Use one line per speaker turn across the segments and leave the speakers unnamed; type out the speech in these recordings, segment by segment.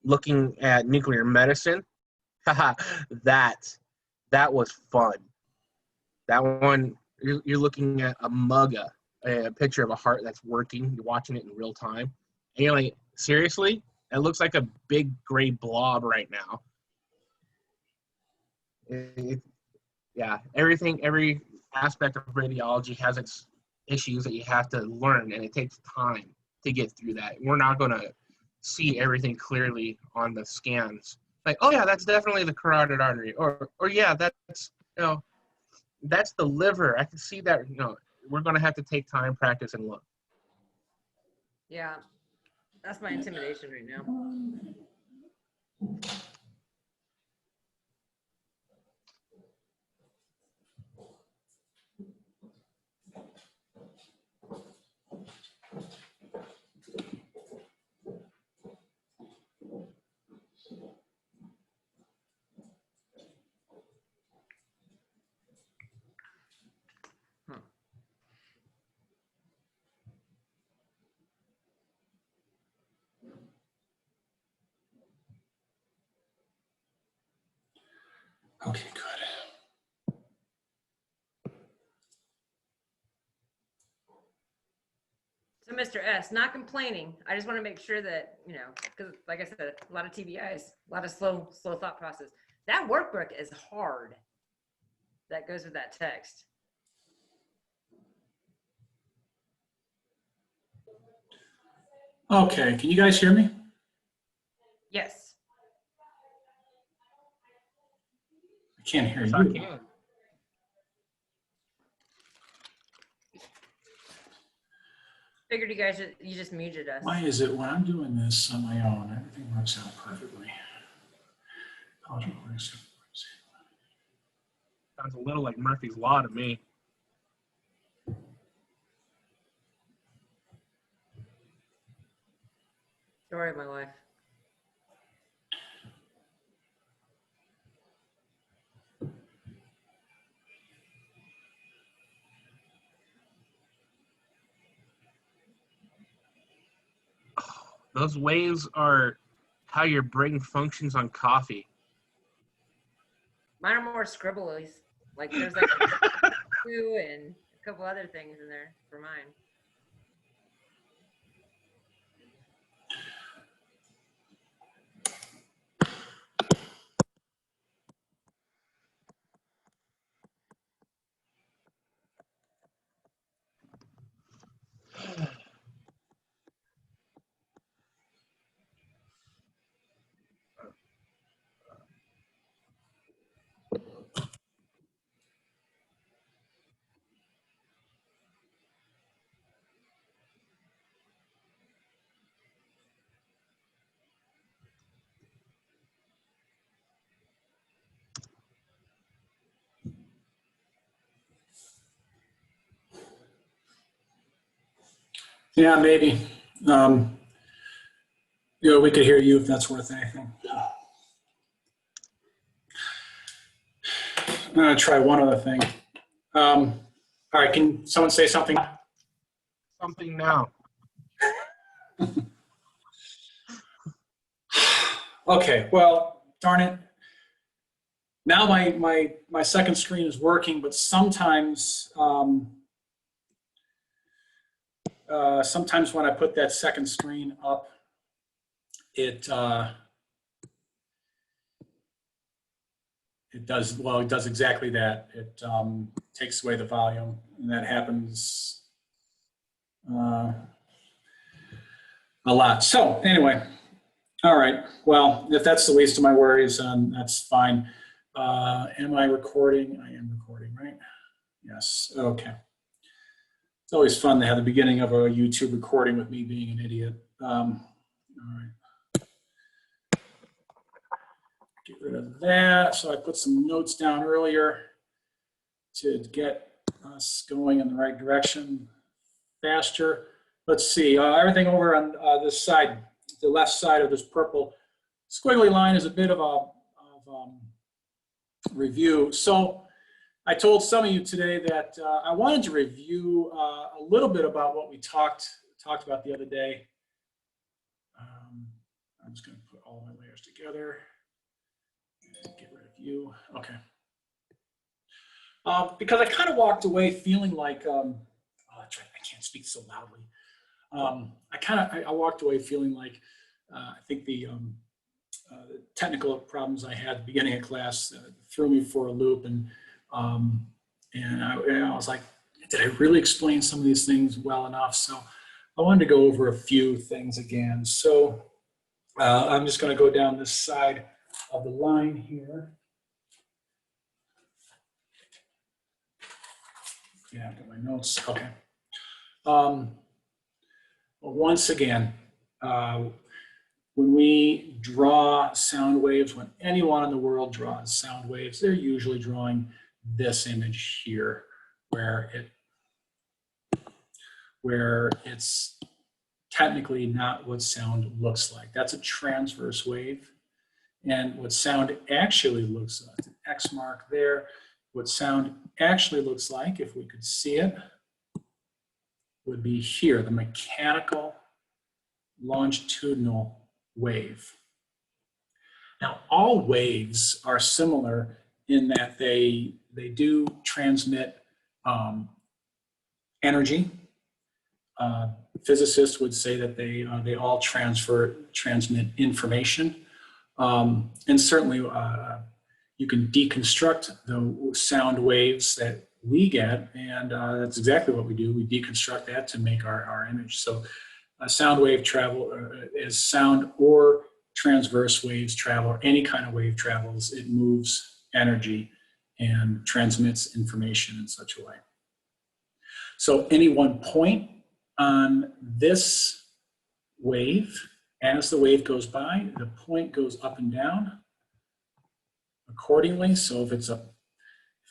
looking at nuclear medicine. that was fun. That one, you're looking at a picture of a heart that's working. You're watching it in real time, and you're like, seriously? It looks like a big gray blob right now. Yeah, every aspect of radiology has its issues that you have to learn, and it takes time to get through that. We're not going to see everything clearly on the scans. Like, oh yeah, that's definitely the carotid artery, or yeah, that's that's the liver. I can see that. We're going to have to take time, practice, and look.
Yeah, that's my intimidation right now.
Okay, good.
So Mr. S, not complaining. I just want to make sure that, because like I said, a lot of TBIs, a lot of slow thought process. That workbook is hard. That goes with that text.
Okay, can you guys hear me?
Yes.
I can't hear
Yes,
you.
I can.
Figured you just muted us.
Why is it when I'm doing this on my own, everything works out perfectly?
Sounds a little like Murphy's Law to me.
Story of my life.
Those waves are how your brain functions on coffee.
Mine are more scribblies. Like there's like two and a couple other things in there for mine.
Yeah, maybe. We could hear you if that's worth anything. I'm going to try one other thing. All right, can someone say something?
Something now.
Okay, well, darn it. Now my second screen is working, but sometimes sometimes when I put that second screen up, it does exactly that. It takes away the volume, and that happens a lot. So anyway, all right. Well, if that's the least of my worries, that's fine. Am I recording? I am recording, right? Yes. Okay. It's always fun to have the beginning of a YouTube recording with me being an idiot. All right. Get rid of that. So I put some notes down earlier to get us going in the right direction faster. Let's see. Everything over on this side, the left side of this purple squiggly line is a bit of a review. So I told some of you today that I wanted to review a little bit about what we talked about the other day. I'm just going to put all my layers together and get rid of you. Okay. Because I kind of walked away feeling like, oh, that's right, I can't speak so loudly. I walked away feeling like I think the technical problems I had at the beginning of class threw me for a loop, and I was like, did I really explain some of these things well enough? So I wanted to go over a few things again. So I'm just going to go down this side of the line here. Yeah, I've got my notes. Okay. Well, once again, when we draw sound waves, when anyone in the world draws sound waves, they're usually drawing this image here, where it's technically not what sound looks like. That's a transverse wave. And what sound actually looks like, an X mark there, what sound actually looks like, if we could see it, would be here, the mechanical longitudinal wave. Now, all waves are similar in that they do transmit energy. Physicists would say that they all transmit information. And certainly you can deconstruct the sound waves that we get, and that's exactly what we do. We deconstruct that to make our image. So a sound wave travel is sound or transverse waves travel, or any kind of wave travels, it moves energy and transmits information in such a way. So any one point on this wave, as the wave goes by, the point goes up and down accordingly. So if a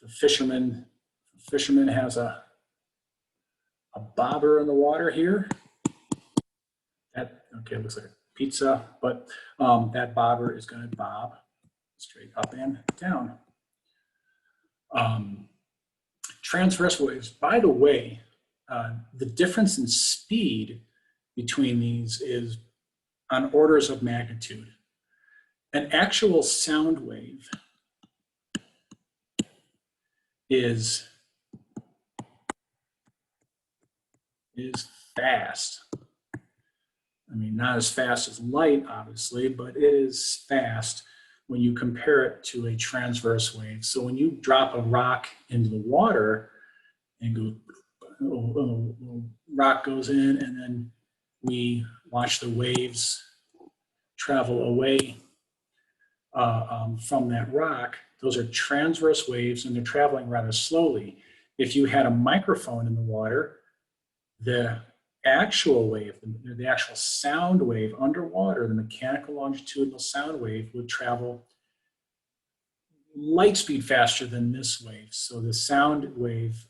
fisherman has a bobber in the water here, okay, it looks like a pizza, but that bobber is going to bob straight up and down. Transverse waves, by the way, the difference in speed between these is on orders of magnitude. An actual sound wave is fast. I mean, not as fast as light, obviously, but it is fast when you compare it to a transverse wave. So when you drop a rock into the water and rock goes in, and then we watch the waves travel away from that rock, those are transverse waves, and they're traveling rather slowly. If you had a microphone in the water, the actual wave, the actual sound wave underwater, the mechanical longitudinal sound wave, would travel light speed faster than this wave. So the sound wave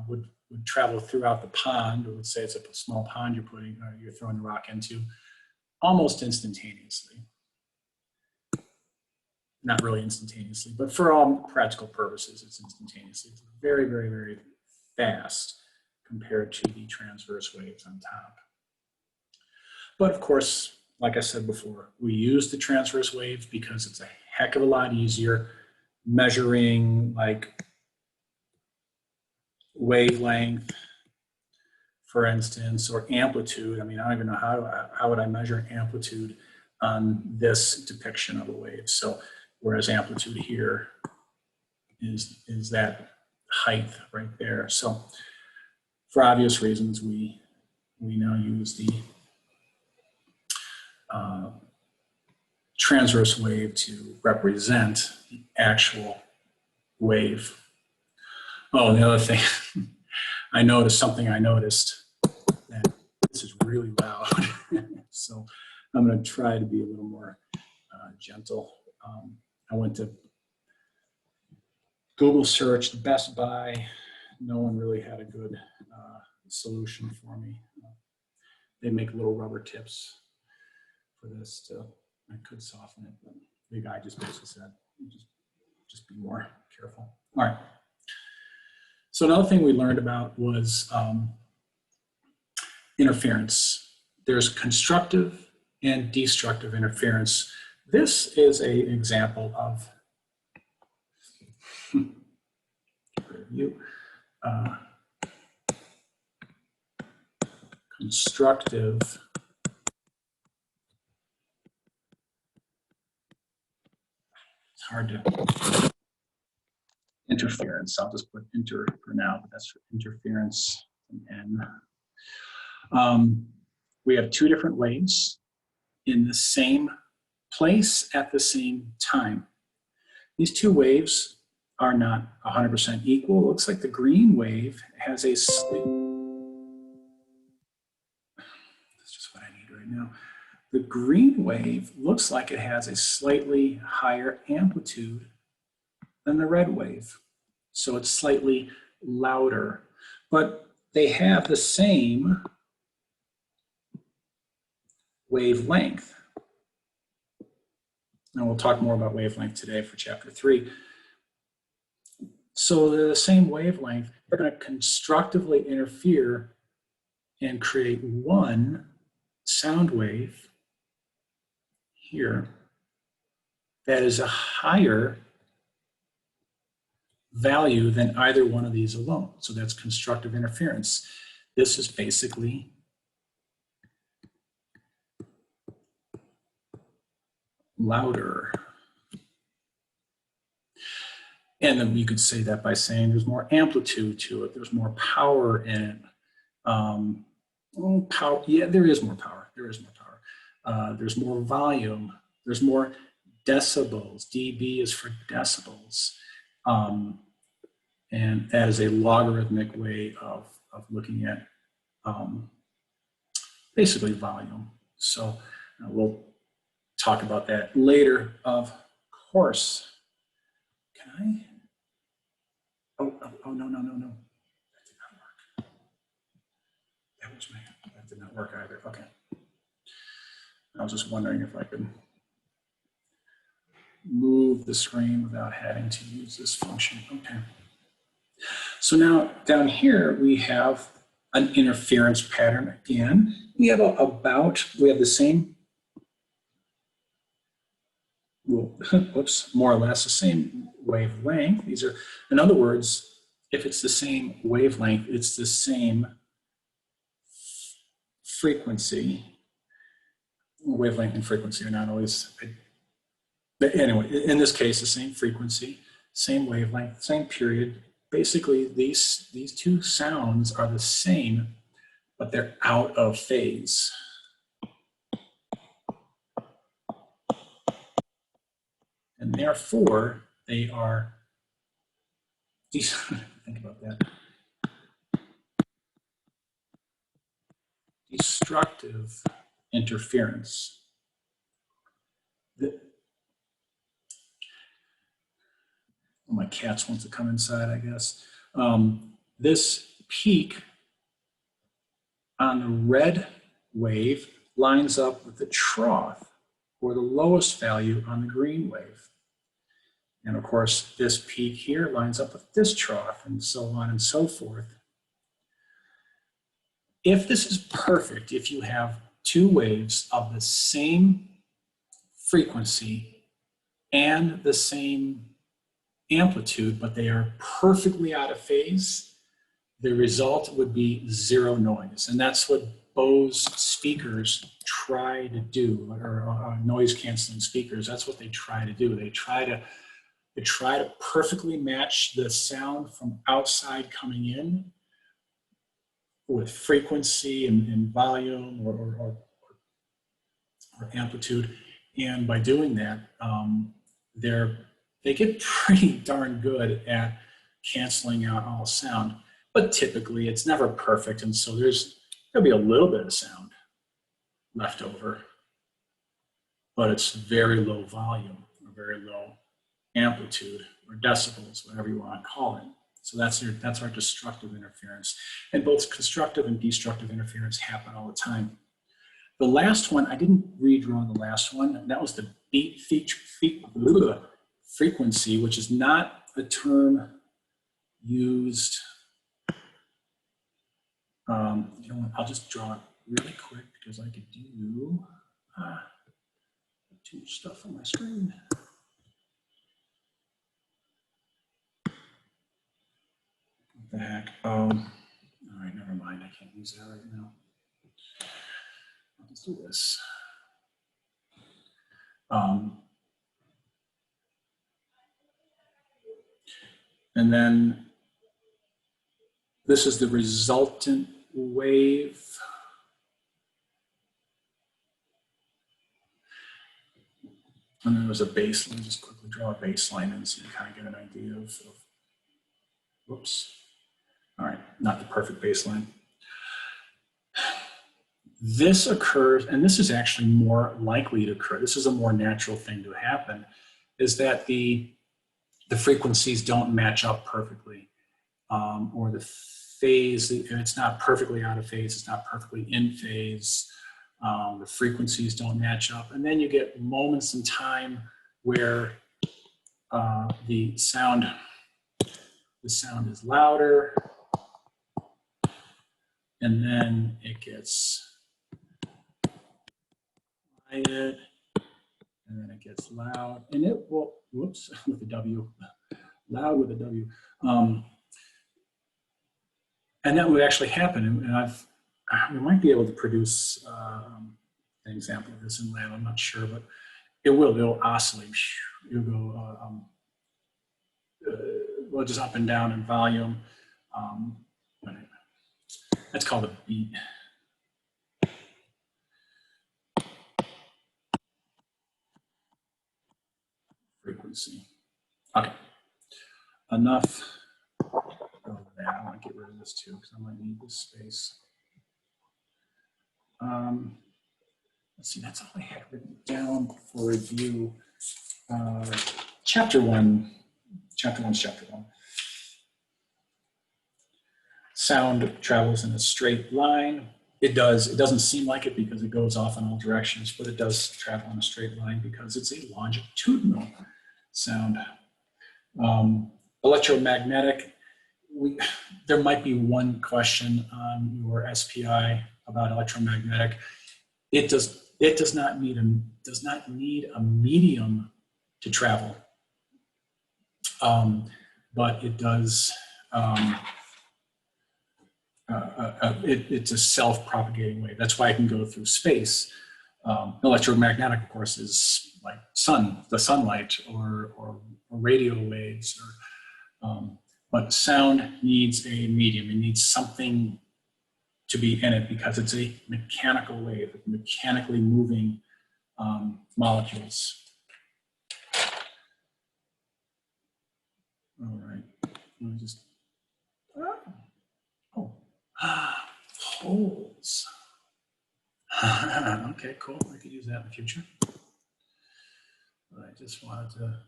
would travel throughout the pond. Let's say it's a small pond you're throwing the rock into, almost instantaneously. Not really instantaneously, but for all practical purposes, it's instantaneously. It's very, very, very fast compared to the transverse waves on top. But of course, like I said before, we use the transverse waves because it's a heck of a lot easier measuring like wavelength, for instance, or amplitude. I mean, I don't even know how would I measure amplitude on this depiction of a wave. So whereas amplitude here is that height right there. So for obvious reasons, we now use the transverse wave to represent the actual wave. Oh, and the other thing, I noticed, that this is really loud. So I'm going to try to be a little more gentle. I went to Google search the Best Buy. No one really had a good solution for me. They make little rubber tips for this too. I could soften it, but the guy just basically said, just be more careful. All right. So another thing we learned about was interference. There's constructive and destructive interference. This is an example of review, constructive it's hard to interference. I'll just put inter for now, but that's for interference. And we have two different waves in the same place at the same time. These two waves are not 100% equal. It looks like the green wave has a that's just what I need right now. The green wave looks like it has a slightly higher amplitude than the red wave. So it's slightly louder, but they have the same wavelength. And we'll talk more about wavelength today for chapter 3. So they're the same wavelength. They're going to constructively interfere and create one sound wave here that is a higher value than either one of these alone. So that's constructive interference. This is basically louder. And then you could say that by saying there's more amplitude to it, there's more power in it. Power, yeah, there is more power. There is more power. There's more volume. There's more decibels. dB is for decibels. And that is a logarithmic way of looking at basically volume. So we'll talk about that later, of course. Can I? Oh, no. That did not work. That did not work either. Okay. I was just wondering if I could move the screen without having to use this function. Okay. So now down here we have an interference pattern again. We have we have the same, well, whoops, more or less the same wavelength. These are, in other words, if it's the same wavelength, it's the same frequency. Wavelength and frequency are not always, but anyway, in this case, the same frequency, same wavelength, same period. Basically, these two sounds are the same, but they're out of phase. And therefore, they are, think about that, destructive interference. My cats want to come inside, I guess. This peak on the red wave lines up with the trough, or the lowest value on the green wave. And of course, this peak here lines up with this trough, and so on and so forth. If this is perfect, if you have two waves of the same frequency and the same amplitude, but they are perfectly out of phase, the result would be zero noise. And that's what Bose speakers try to do, or noise canceling speakers. That's what they try to do. They try to perfectly match the sound from outside coming in with frequency and volume or amplitude. And by doing that, they get pretty darn good at canceling out all sound. But typically it's never perfect, and so there'll be a little bit of sound left over, but it's very low volume or very low amplitude or decibels, whatever you want to call it. So that's our destructive interference. And both constructive and destructive interference happen all the time. The last one, I didn't redraw the last one. That was the beat frequency, which is not a term used. You know what, I'll just draw it really quick because I could do, Too much stuff on my screen. What the heck? All right, never mind. I can't use that right now. I'll just do this. And then this is the resultant wave. And then there's a baseline. Just quickly draw a baseline and so you kind of get an idea of whoops. All right, not the perfect baseline. This occurs, and this is actually more likely to occur. This is a more natural thing to happen, is that the frequencies don't match up perfectly, or the phase, it's not perfectly out of phase, it's not perfectly in phase. The frequencies don't match up. And then you get moments in time where the sound is louder, and then it gets quiet, and then it gets loud, and it will, whoops, with a W, loud with a W. And that would actually happen, and we might be able to produce an example of this in lab, I'm not sure, but it'll oscillate, it'll go, well, just up and down in volume. That's called a beat. Frequency. Okay, enough of that. I want to get rid of this too because I might need this space. Let's see, that's all I had written down for review. Chapter one. Sound travels in a straight line. It does. It doesn't seem like it because it goes off in all directions, but it does travel in a straight line because it's a longitudinal sound. Electromagnetic. There might be one question on your SPI about electromagnetic. It does not need a medium to travel, but it does. It's a self-propagating wave. That's why it can go through space. Electromagnetic, of course, is like the sunlight, or radio waves. But sound needs a medium. It needs something to be in it because it's a mechanical wave, mechanically moving molecules. All right. Let me just. Holes. Okay, cool. I could use that in the future. But I just wanted to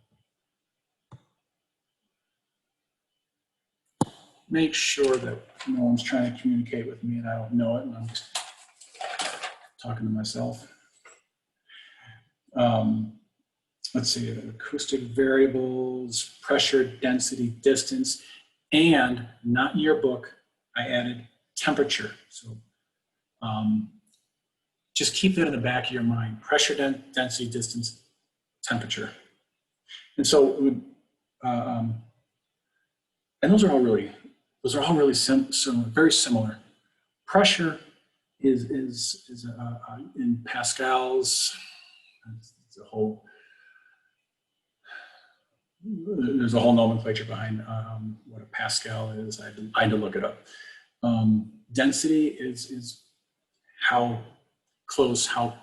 make sure that no one's trying to communicate with me and I don't know it and I'm just talking to myself. Let's see, acoustic variables, pressure, density, distance, and not in your book, I added temperature. So just keep that in the back of your mind. Pressure, density, distance, temperature. And so, and those are all really very similar. Pressure is in pascals. It's a whole. There's a whole nomenclature behind what a Pascal is. I had to look it up. Density is how close, how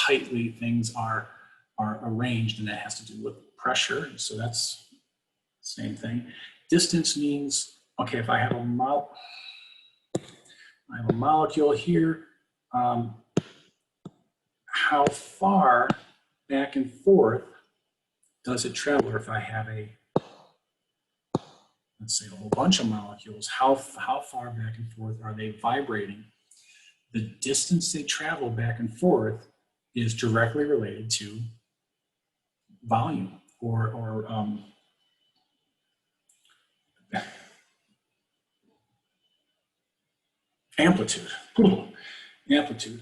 tightly things are arranged, and that has to do with pressure. So that's the same thing. Distance means, okay, if I have a molecule here, how far back and forth does it travel? Or if I have let's say a whole bunch of molecules, how far back and forth are they vibrating? The distance they travel back and forth is directly related to volume or amplitude. Amplitude.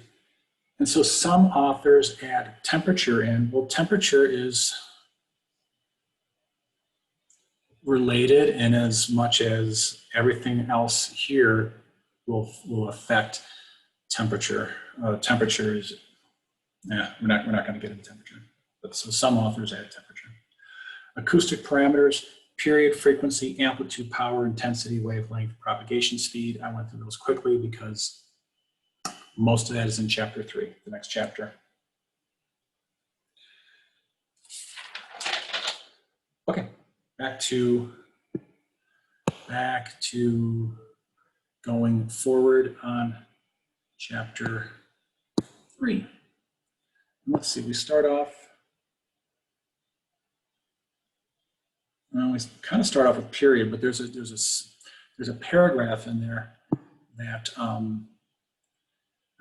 And so some authors add temperature in. Well, temperature is related in as much as everything else here will affect temperature. Temperature is, yeah, we're not going to get into temperature. But so some authors add temperature. Acoustic parameters, period, frequency, amplitude, power, intensity, wavelength, propagation speed. I went through those quickly because most of that is in chapter 3, the next chapter. Okay, back to going forward on chapter 3. Let's see, we start off, well, we kind of start off with period, but there's a paragraph in there that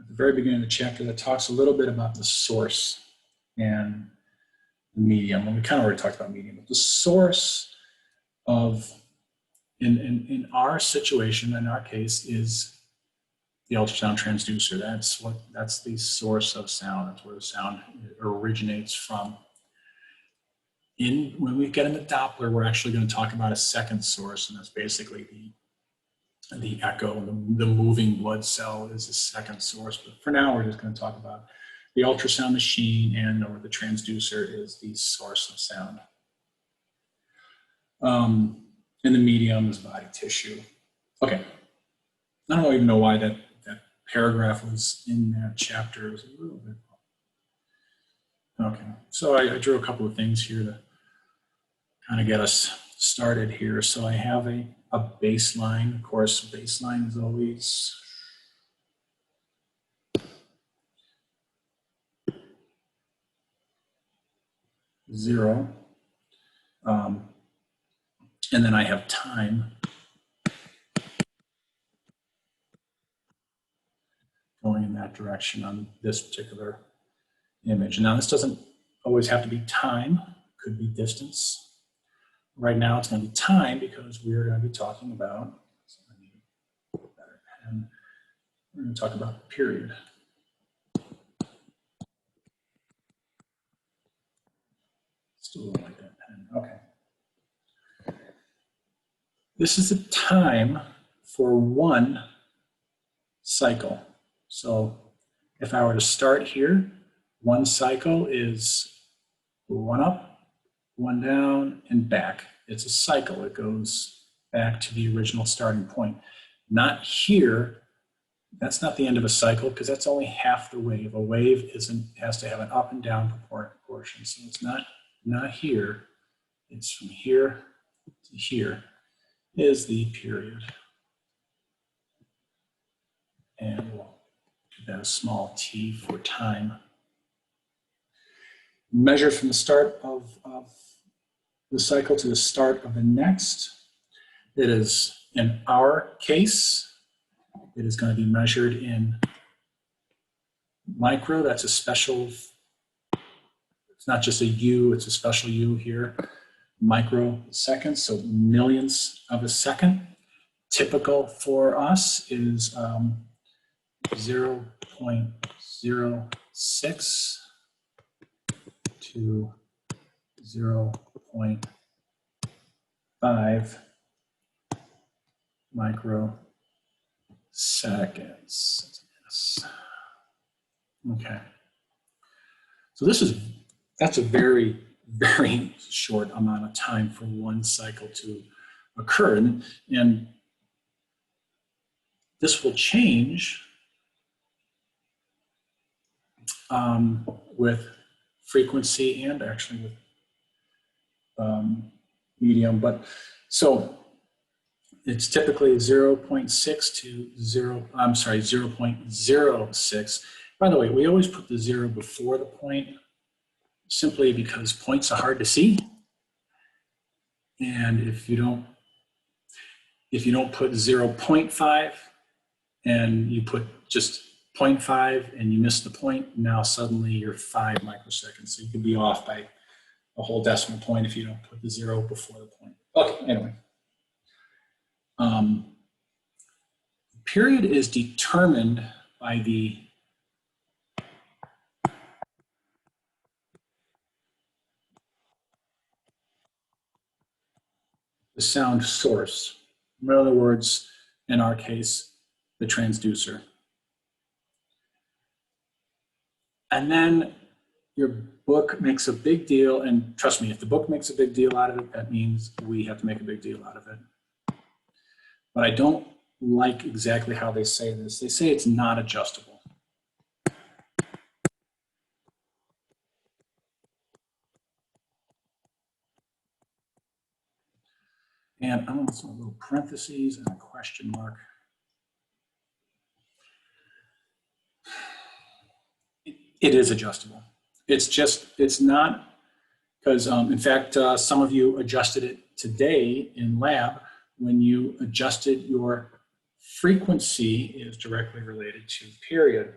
at the very beginning of the chapter that talks a little bit about the source and the medium. And we kind of already talked about medium, but the source of, in our situation, in our case, is the ultrasound transducer. That's the source of sound. That's where the sound originates from. When we get into Doppler, we're actually going to talk about a second source, and that's basically the echo. The moving blood cell is the second source. But for now, we're just going to talk about the ultrasound machine, or the transducer is the source of sound. And the medium is body tissue. Okay. I don't even know why that paragraph was in that chapter. It was a little bit. Okay. So I drew a couple of things here to kind of get us started here. So I have a baseline. Of course, baseline is always zero. And then I have time going in that direction on this particular image. Now, this doesn't always have to be time, it could be distance. Right now, it's going to be time because we're going to be talking about, we're going to talk about the period. Still don't like that pen. Okay. This is the time for one cycle. So if I were to start here, one cycle is one up, one down, and back. It's a cycle. It goes back to the original starting point. Not here. That's not the end of a cycle because that's only half the wave. A wave has to have an up and down proportion. So it's not here. It's from here to here is the period. And we'll give that a small t for time. Measure from the start of the cycle to the start of the next. It is, in our case, it is going to be measured in micro. That's a special, it's not just a U, it's a special U here. Microseconds, so millionths of a second. Typical for us is 0.06 to 0.5 microseconds. Yes. Okay. So that's a very, very short amount of time for one cycle to occur. And this will change with frequency and actually with medium. But so it's typically 0.6 to 0.06. By the way, we always put the 0 before the point simply because points are hard to see. And if you don't put 0.5 and you put just 0.5 and you miss the point, now suddenly you're 5 microseconds. So you could be off by a whole decimal point if you don't put the 0 before the point. Okay, anyway. Period is determined by the the sound source. In other words, in our case, the transducer. And then your book makes a big deal, and trust me, if the book makes a big deal out of it, that means we have to make a big deal out of it. But I don't like exactly how they say this. They say it's not adjustable. And I'm going to put a little parentheses and a question mark. It is adjustable. It's not, because in fact, some of you adjusted it today in lab when you adjusted your frequency is directly related to period.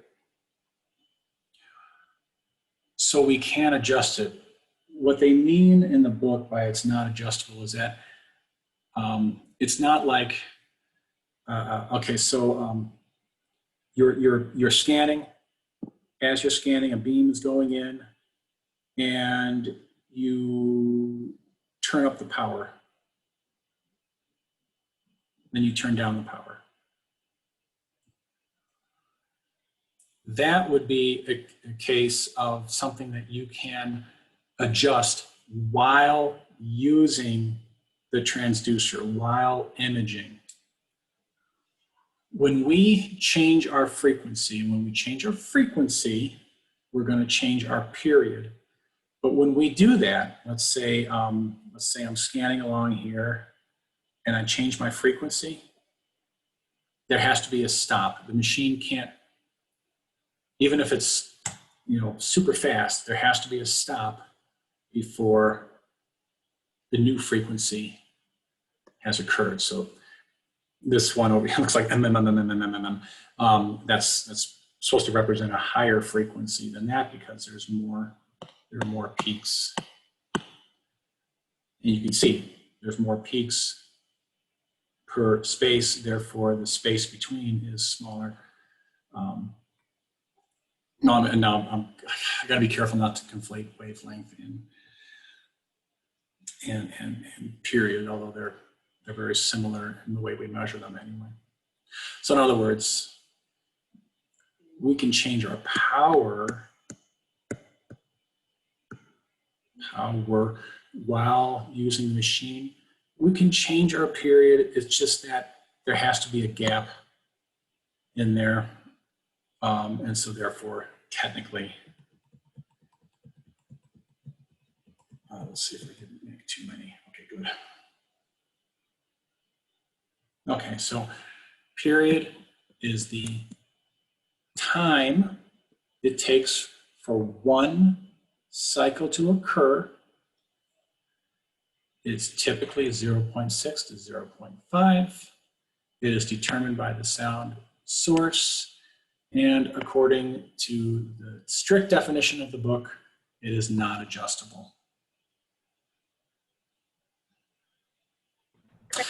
So we can adjust it. What they mean in the book by it's not adjustable is that it's not like, okay, so you're scanning. As you're scanning, a beam is going in, and you turn up the power. Then you turn down the power. That would be a case of something that you can adjust while using the transducer, while imaging. When we change our frequency, we're going to change our period. But when we do that, let's say I'm scanning along here and I change my frequency, there has to be a stop. The machine can't, even if it's super fast, there has to be a stop before the new frequency has occurred. So this one over here looks like that's supposed to represent a higher frequency than that because there are more peaks. And you can see there's more peaks per space, therefore the space between is smaller. I got to be careful not to conflate wavelength and period, although they're very similar in the way we measure them anyway. So in other words, we can change our power while using the machine. We can change our period. It's just that there has to be a gap in there. And so therefore, technically, let's see if we can make too many. Okay, good. Okay, so period is the time it takes for one cycle to occur. It's typically 0.6 to 0.5. It is determined by the sound source. And according to the strict definition of the book, it is not adjustable.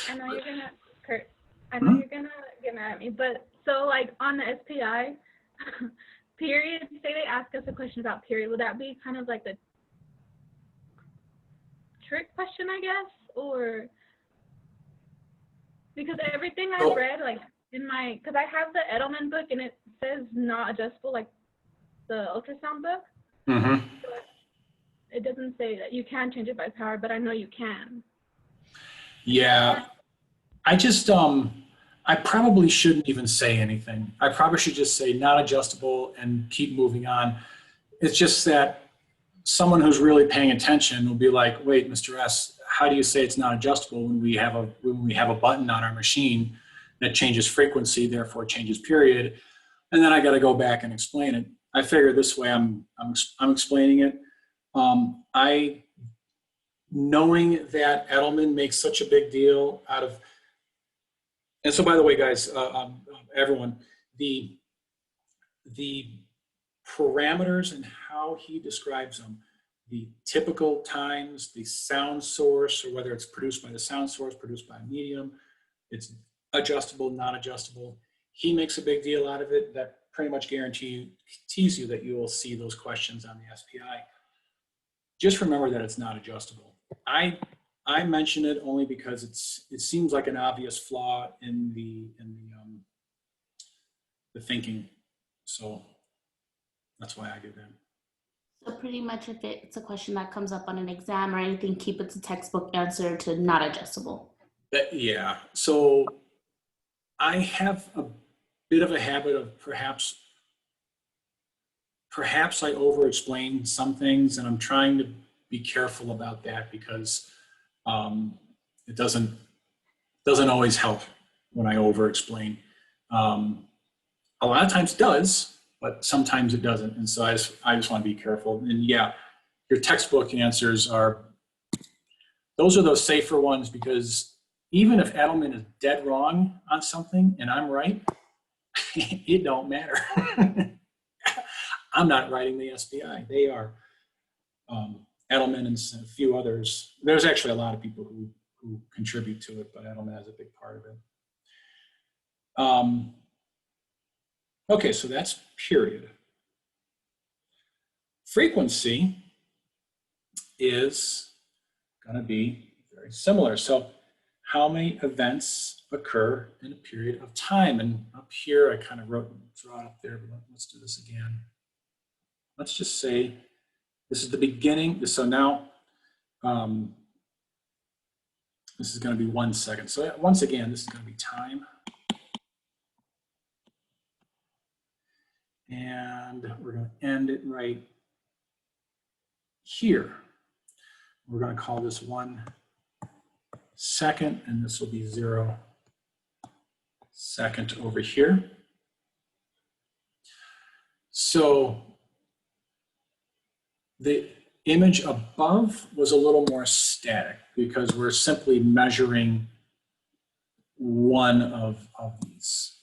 I know you're gonna, Kurt, I know you're gonna get mad at me, but so like on the SPI, period, say they ask us a question about period, would that be kind of like the trick question, I guess? Or, because everything I've read, like in my, because I have the Edelman book and it says not adjustable, like the ultrasound book.
Mm-hmm.
But it doesn't say that you can change it by power, but I know you can.
Yeah, I just, I probably shouldn't even say anything. I probably should just say not adjustable and keep moving on. It's just that someone who's really paying attention will be like, wait, Mr. S, how do you say it's not adjustable when we have a button on our machine that changes frequency, therefore changes period? And then I got to go back and explain it. I figure this way I'm explaining it. Knowing that Edelman makes such a big deal out of, and so by the way, guys, everyone, the parameters and how he describes them, the typical times, the sound source, or whether it's produced by the sound source, produced by a medium, it's adjustable, not adjustable. He makes a big deal out of it. That pretty much guarantees you that you will see those questions on the SPI. Just remember that it's not adjustable. I I mention it only because it seems like an obvious flaw in the thinking. So that's why I do that.
So pretty much if it's a question that comes up on an exam or anything, keep it to textbook answer to not adjustable.
Yeah. So I have a bit of a habit of perhaps I over-explain some things, and I'm trying to be careful about that because it doesn't always help when I over-explain. A lot of times it does, but sometimes it doesn't, and so I just want to be careful. And yeah, your textbook answers those are those safer ones, because even if Edelman is dead wrong on something and I'm right, it don't matter. I'm not writing the SPI. They are. Edelman and a few others. There's actually a lot of people who contribute to it, but Edelman has a big part of it. Okay, so that's period. Frequency is going to be very similar. So how many events occur in a period of time? And up here, I kind of draw it up there, but let's do this again. Let's just say this is the beginning. So now this is going to be 1 second. So once again, this is going to be time. And we're going to end it right here. We're going to call this 1 second, and this will be 0 second over here. So the image above was a little more static because we're simply measuring one of these.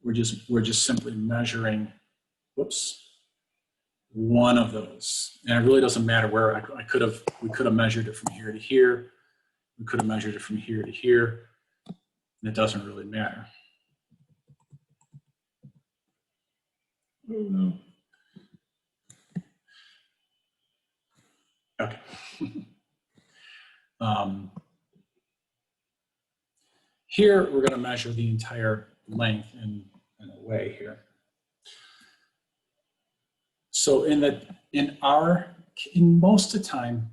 We're just simply measuring, whoops, one of those. And it really doesn't matter where we could have measured it from here to here. We could have measured it from here to here. And it doesn't really matter. Oh no. Okay. Here we're going to measure the entire length in a way here. So in most of the time,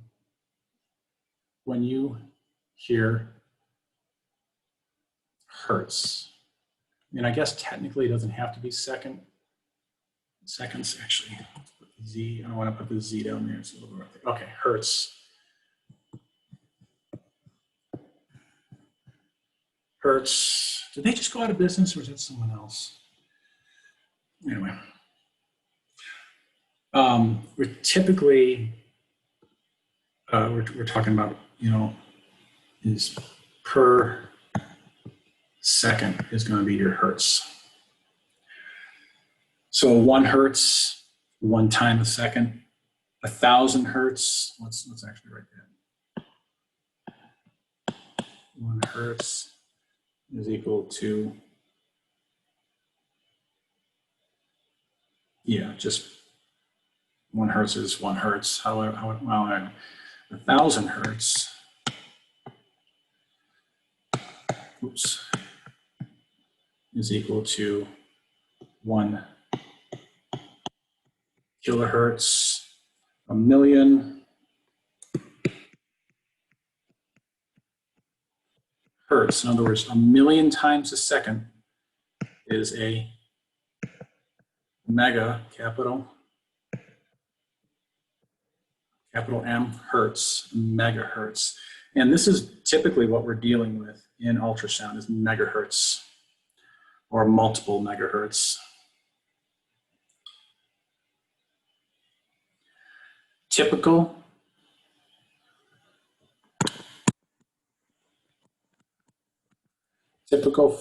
when you hear hertz, and I guess technically it doesn't have to be seconds actually. Z, I want to put the Z down there. It's a little bit, okay, hertz. Hertz, did they just go out of business or is that someone else? Anyway. We're typically, we're talking about, is per second is going to be your hertz. So 1 hertz, 1 time a second, 1,000 hertz. Let's actually write that. 1 hertz is equal to, just 1 hertz is 1 hertz. However, 1,000 hertz. Oops. Is equal to 1 kilohertz, 1,000,000 hertz. In other words, 1,000,000 times a second is a mega, capital M, hertz, megahertz. And this is typically what we're dealing with in ultrasound is megahertz or multiple megahertz. Typical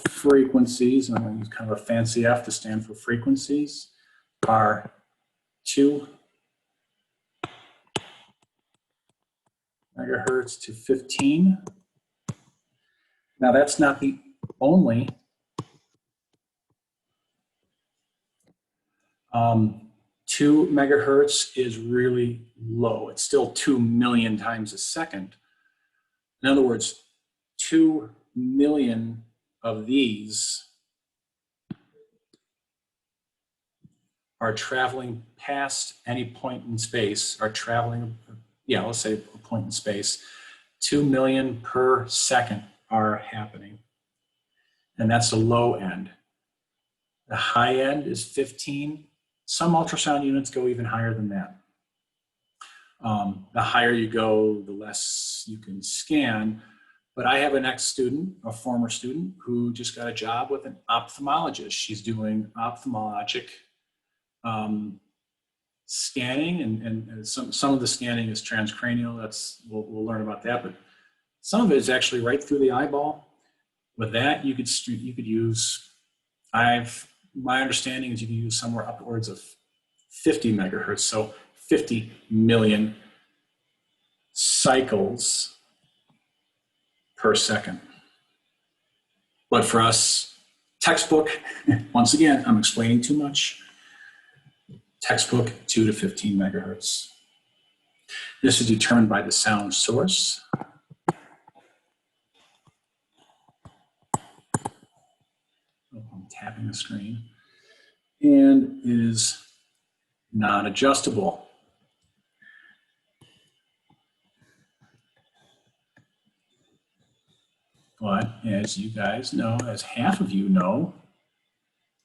frequencies, and I'm going to use kind of a fancy F to stand for frequencies, are 2 megahertz to 15. Now that's not the only 2 megahertz is really low. It's still 2 million times a second. In other words, 2 million of these are traveling past any point in space, are traveling, yeah, let's say a point in space. 2 million per second are happening. And that's the low end. The high end is 15. Some ultrasound units go even higher than that. The higher you go, the less you can scan. But I have an ex-student, a former student, who just got a job with an ophthalmologist. She's doing ophthalmologic scanning, and some of the scanning is transcranial. We'll learn about that, but some of it is actually right through the eyeball. With that, you could use. My understanding is you can use somewhere upwards of 50 megahertz, so 50 million cycles per second. But for us, textbook, once again, I'm explaining too much. Textbook, 2 to 15 megahertz. This is determined by the sound source. I'm tapping the screen. And is non-adjustable. But as you guys know, as half of you know,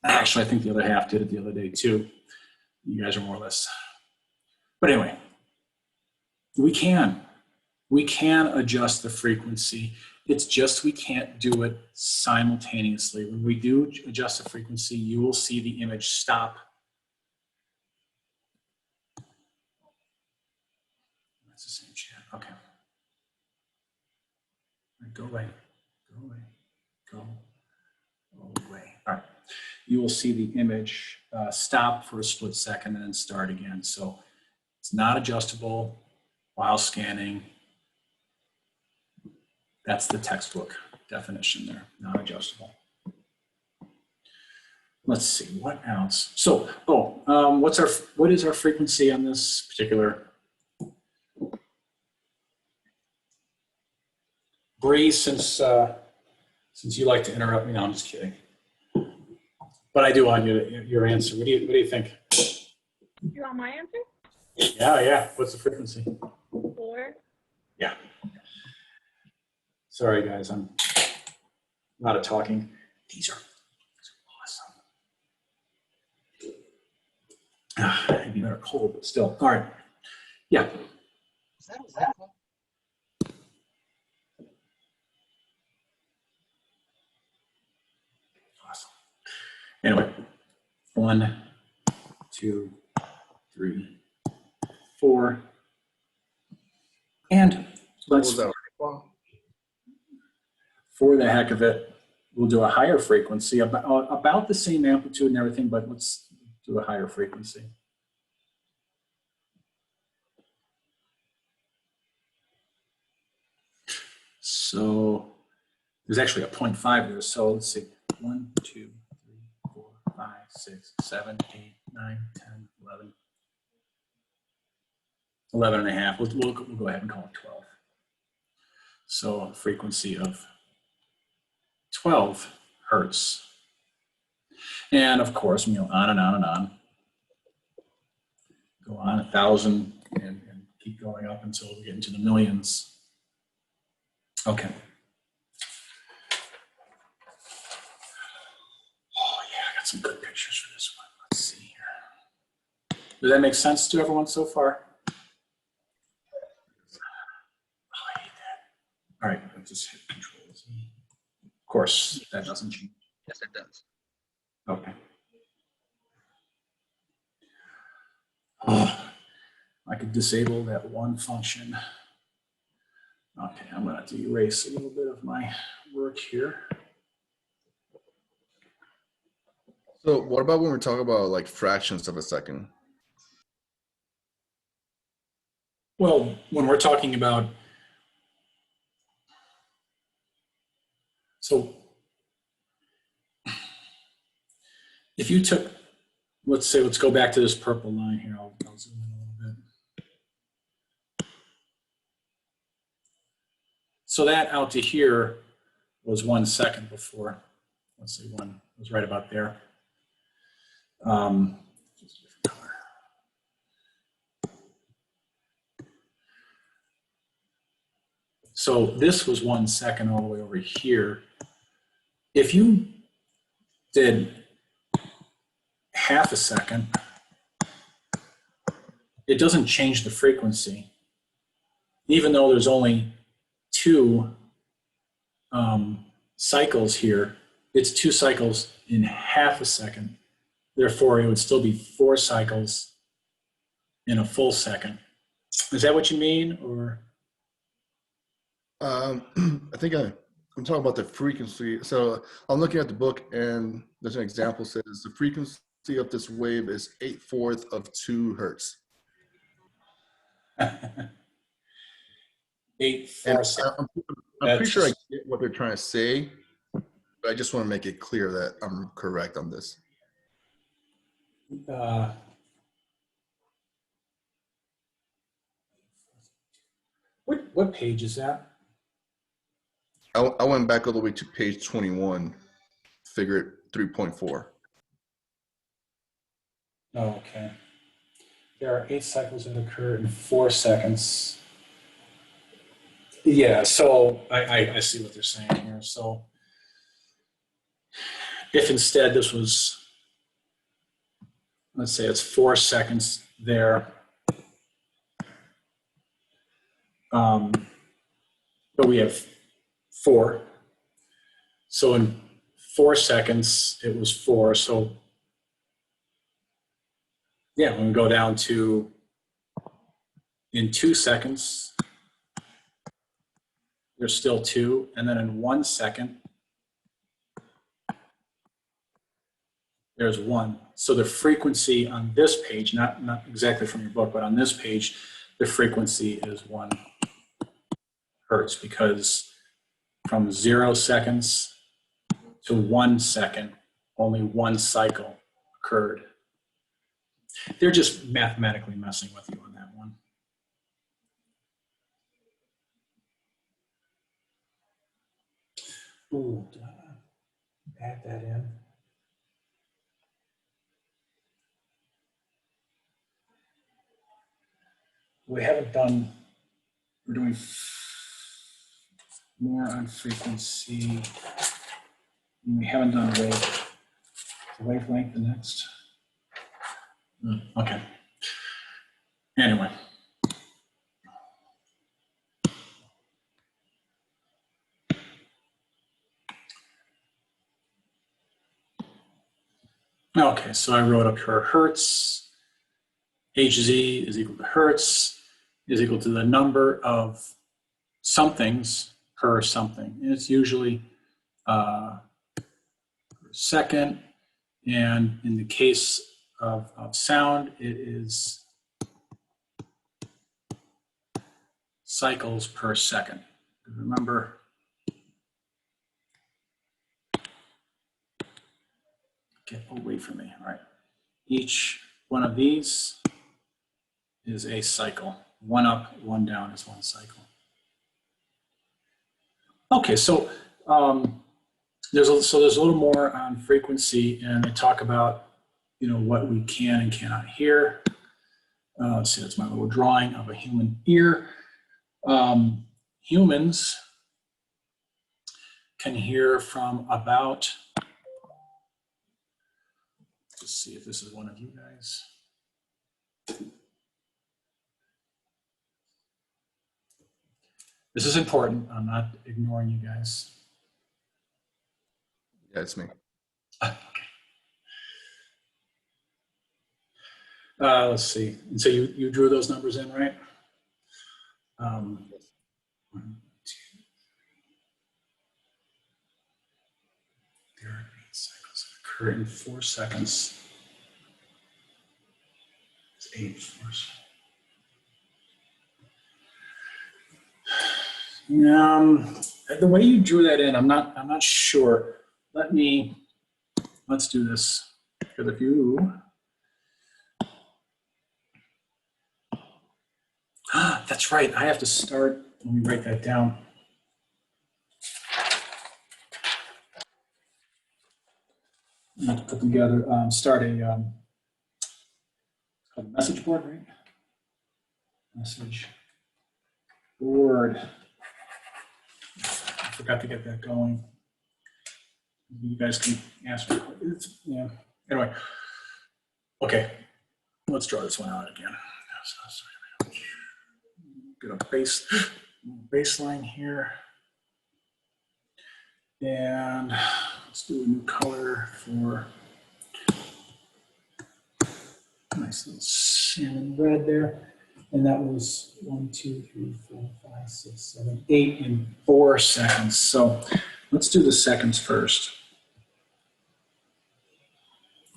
actually I think the other half did it the other day too. You guys are more or less. But anyway, we can adjust the frequency. It's just we can't do it simultaneously. When we do adjust the frequency, you will see the image stop. That's the same chat. Okay. Go away. Go away. Go away. All right. You will see the image stop for a split second and then start again. So it's not adjustable while scanning. That's the textbook definition there, not adjustable. Let's see, what else? So, what is our frequency on this particular? Bree, since you like to interrupt me, no, I'm just kidding. But I do want your answer. What do you think?
You want my answer?
Yeah. What's the frequency?
4.
Yeah. Sorry, guys, I'm not a talking. These are awesome. Maybe they're cold, but still. All right. Yeah.
Is that a Zephyr?
Awesome. Anyway, 1, 2, 3, 4. And let's, for the heck of it, we'll do a higher frequency, about the same amplitude and everything, but let's do a higher frequency. So there's actually a 0.5 there. So let's see, 1, 2, 3, 4, 5, 6, 7, 8, 9, 10, 11. 11 and a half. We'll go ahead and call it 12. So a frequency of 12 hertz. And of course, on and on and on. Go on 1,000 and keep going up until we get into the millions. Okay. Oh yeah, I got some good pictures for this one. Let's see here. Does that make sense to everyone so far? Oh, I hate that. All right, let's just hit Control Z. Of course, that doesn't change.
Yes, it does.
Okay. Oh, I could disable that one function. Okay, I'm going to have to erase a little bit of my work here.
So what about when we're talking about like fractions of a second?
Well, when we're talking about, so if you took let's go back to this purple line here. I'll zoom in a little bit. So that out to here was 1 second before. Let's see, one was right about there. Just a different color. So this was 1 second all the way over here. If you did half a second, it doesn't change the frequency, even though there's only 2 cycles here. It's 2 cycles in half a second. Therefore, it would still be 4 cycles in a full second. Is that what you mean, or?
I think I'm talking about the frequency. So I'm looking at the book, and there's an example says the frequency of this wave is 8/4 of 2 hertz.
8/4.
I'm pretty sure I get what they're trying to say, but I just want to make it clear that I'm correct on this.
What page is that?
I went back all the way to page 21, figure 3.4.
Oh, okay. There are 8 cycles that occur in 4 seconds. Yeah, so I see what they're saying here. So if instead this was, let's say it's 4 seconds there, but we have 4. So in 4 seconds, it was 4. So yeah, when we go down to in 2 seconds, there's still 2. And then in 1 second, there's 1. So the frequency on this page, not exactly from your book, but on this page, the frequency is 1 hertz, because from 0 seconds to 1 second, only 1 cycle occurred. They're just mathematically messing with you on that one. Ooh, did I add that in? We haven't done, we're doing more on frequency. We haven't done wavelength the next. Okay. Anyway. Okay, so I wrote up here hertz. Hz is equal to hertz is equal to the number of somethings per something. And it's usually per second. And in the case of sound, it is cycles per second. Remember, get away from me. All right. Each one of these is a cycle. 1 up, 1 down is 1 cycle. Okay, so there's a little more on frequency, and they talk about what we can and cannot hear. Let's see, that's my little drawing of a human ear. Humans can hear from about, let's see if this is one of you guys. This is important. I'm not ignoring you guys.
Yeah, it's me.
Let's see. And so you drew those numbers in, right? 1, 2. There are 8 cycles that occur in 4 seconds. It's 8 4. The way you drew that in, I'm not sure. Let's do this for the view. that's right. I have to start. Let me write that down. I have to put together, start a called a message board, right? Message board. I forgot to get that going. You guys can ask me. Yeah. Anyway, okay. Let's draw this one out again. Get a baseline here. And let's do a new color for nice little salmon red there. And that was 1, 2, 3, 4, 5, 6, 7, 8 in 4 seconds. So let's do the seconds first.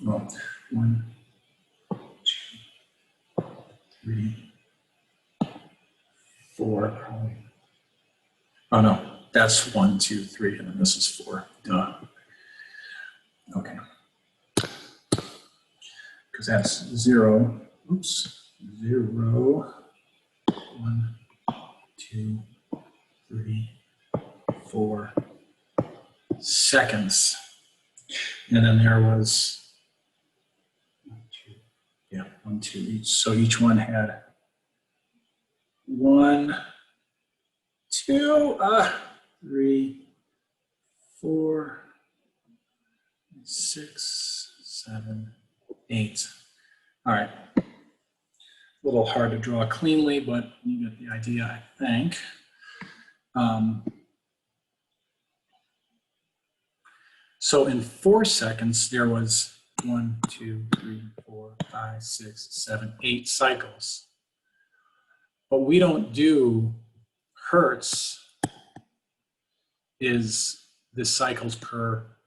Well, 1, 2, 3, 4, probably. Oh no, that's 1, 2, 3, and then this is 4. Duh. Okay. Because that's 0. Oops. 0, 1, 2, 3, 4 seconds. And then there was 1, 2, yeah, 1, 2 each. So each one had 1, 2, 3, 4, 6, 7, 8. All right. A little hard to draw cleanly, but you get the idea, I think. So in 4 seconds, there was 1, 2, 3, 4, 5, 6, 7, 8 cycles. But we don't do hertz is the cycles per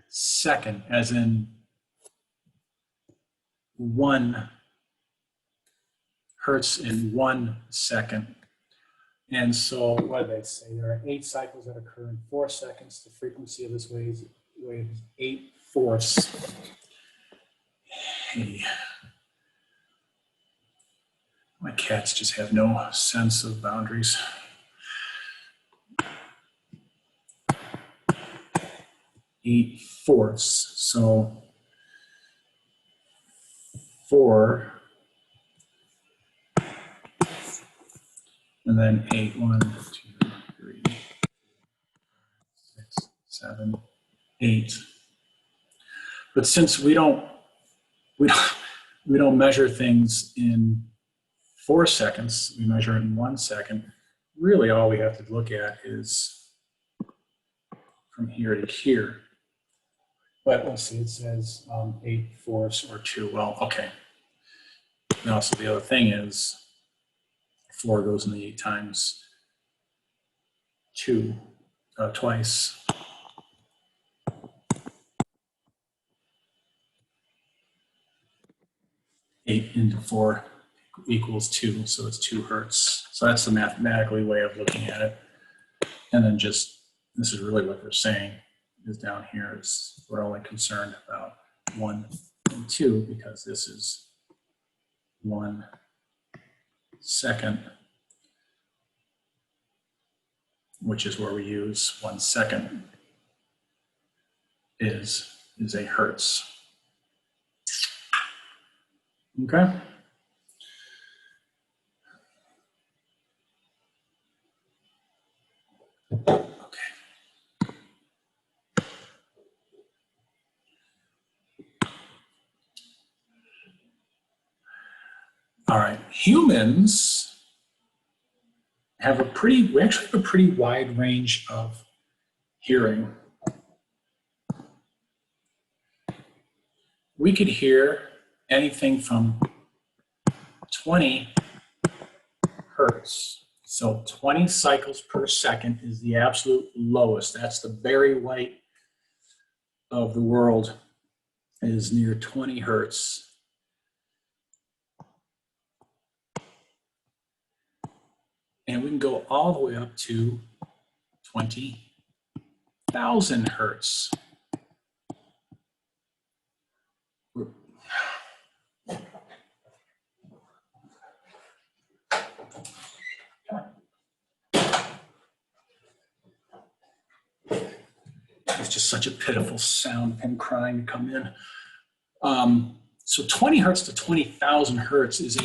second, as in 1 hertz in 1 second. And so what did they say? There are 8 cycles that occur in 4 seconds. The frequency of this wave is 8/4. Hey. My cats just have no sense of boundaries. 8/4. So 4. And then 8, 1, 2, 3, 6, 7, 8. But since we don't measure things in 4 seconds, we measure it in 1 second. Really, all we have to look at is from here to here. But let's see, it says 8/4 or 2. Well, okay. Now, so the other thing is 4 goes in the 8 times 2 twice. 8 into 4 equals 2, so it's 2 hertz. So that's the mathematically way of looking at it. And then just, this is really what they're saying is down here is we're only concerned about 1 and 2 because this is 1 second, which is where we use 1 second is a hertz. Okay. All right, humans have we actually have a pretty wide range of hearing. We could hear anything from 20 hertz. So 20 cycles per second is the absolute lowest. That's the Barry White of the world, is near 20 hertz. And we can go all the way up to 20,000 hertz. just such a pitiful sound, him crying to come in. So 20 hertz to 20,000 hertz is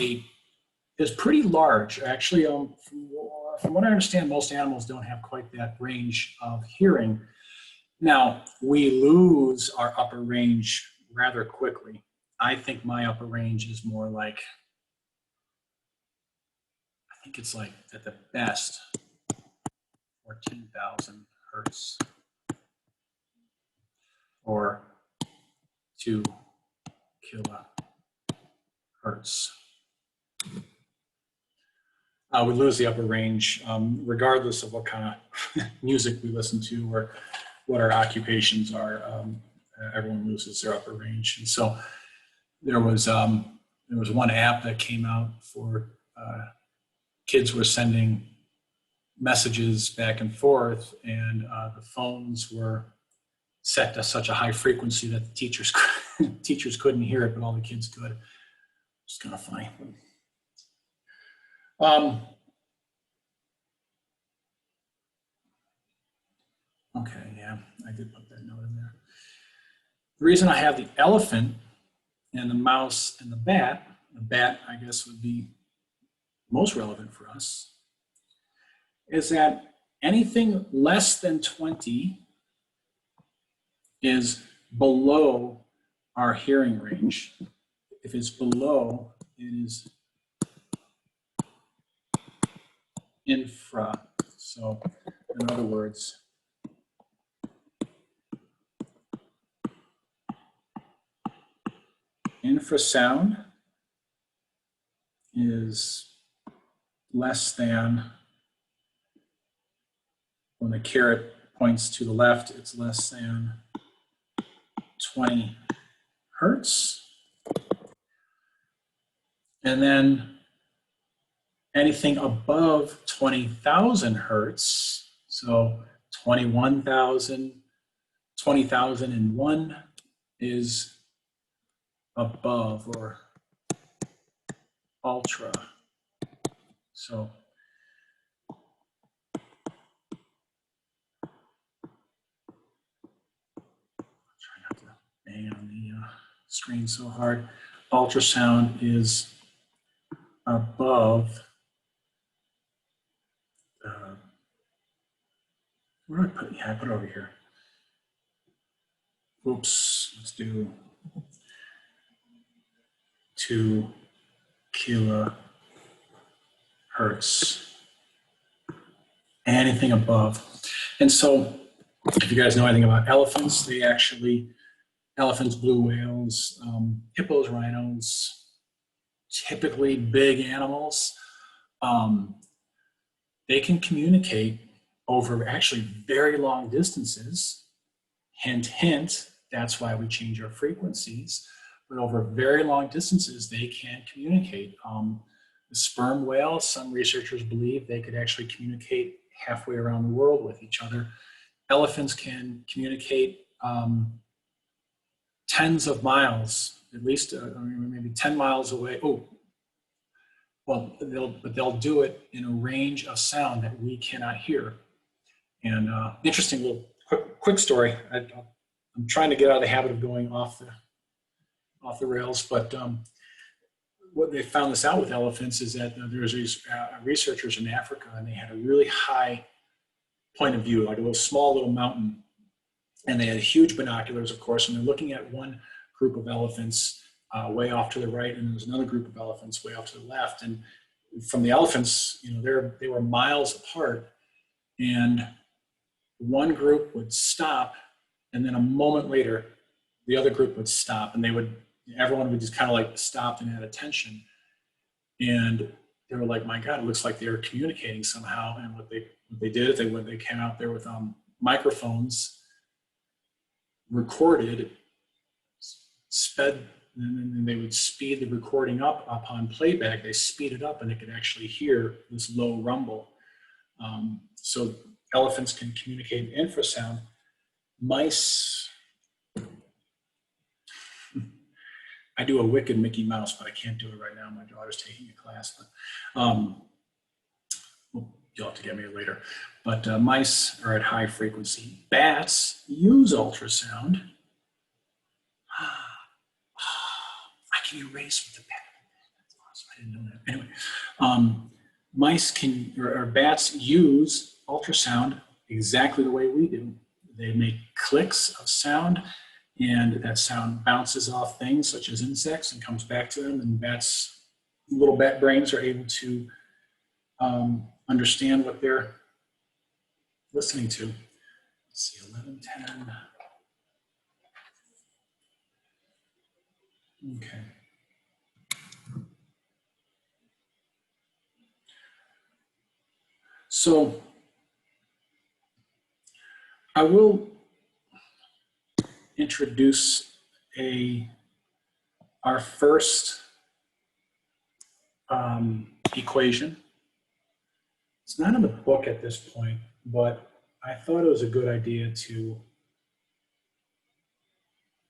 pretty large. Actually, from what I understand, most animals don't have quite that range of hearing. Now, we lose our upper range rather quickly. I think my upper range is more like, I think it's like at the best, 14,000 hertz or 2 kilohertz. We lose the upper range regardless of what kind of music we listen to or what our occupations are. Everyone loses their upper range. And so there was one app that came out for kids were sending messages back and forth, and the phones were set to such a high frequency that the teachers couldn't hear it, but all the kids could. It's kind of funny. Okay, yeah, I did put that note in there. The reason I have the elephant and the mouse and the bat I guess would be most relevant for us, is that anything less than 20 is below our hearing range. If it's below, it is infra. So in other words, infrasound is less than, when the caret points to the left, it's less than 20 hertz. And then anything above 20,000 hertz, so 21,000, 20,001 is above or ultra. So try not to bang on the screen so hard. Ultrasound is above. Where do I put? Yeah, I put it over here. Oops. Let's do 2 kilohertz. Anything above. And so, if you guys know anything about elephants, elephants, blue whales, hippos, rhinos, typically big animals, they can communicate over actually very long distances. Hint, hint, that's why we change our frequencies. But over very long distances, they can communicate. The sperm whales, some researchers believe they could actually communicate halfway around the world with each other. Elephants can communicate tens of miles, at least maybe 10 miles away. Oh, well, they'll do it in a range of sound that we cannot hear. And interesting little quick story. I'm trying to get out of the habit of going off the rails, but what they found this out with elephants is that there's these researchers in Africa, and they had a really high point of view, like a small little mountain, and they had huge binoculars, of course, and they're looking at one group of elephants way off to the right, and there's another group of elephants way off to the left. And from the elephants, they were miles apart, and one group would stop, and then a moment later, the other group would stop, and everyone would just kind of like stop and add attention. And they were like, my God, it looks like they were communicating somehow. And what they did, they came out there with microphones, recorded, sped, and then they would speed the recording up upon playback. They speed it up, and they could actually hear this low rumble. So elephants can communicate in infrasound. Mice, I do a wicked Mickey Mouse, but I can't do it right now. My daughter's taking a class. But you'll have to get me later. But mice are at high frequency. Bats use ultrasound. I can erase with the pen. That's awesome. I didn't know that. Anyway, mice can, or bats use ultrasound exactly the way we do. They make clicks of sound, and that sound bounces off things such as insects and comes back to them, and bats, little bat brains are able to understand what they're listening to. Let's see, 11:10. Okay. So I will introduce our first equation. It's not in the book at this point, but I thought it was a good idea to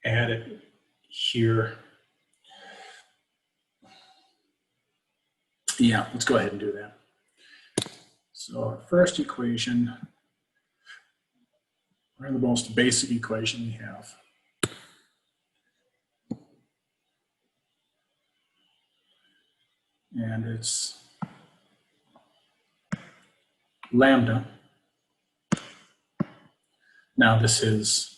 add it here. Yeah, let's go ahead and do that. So our first equation, or the most basic equation we have. And it's lambda. Now this is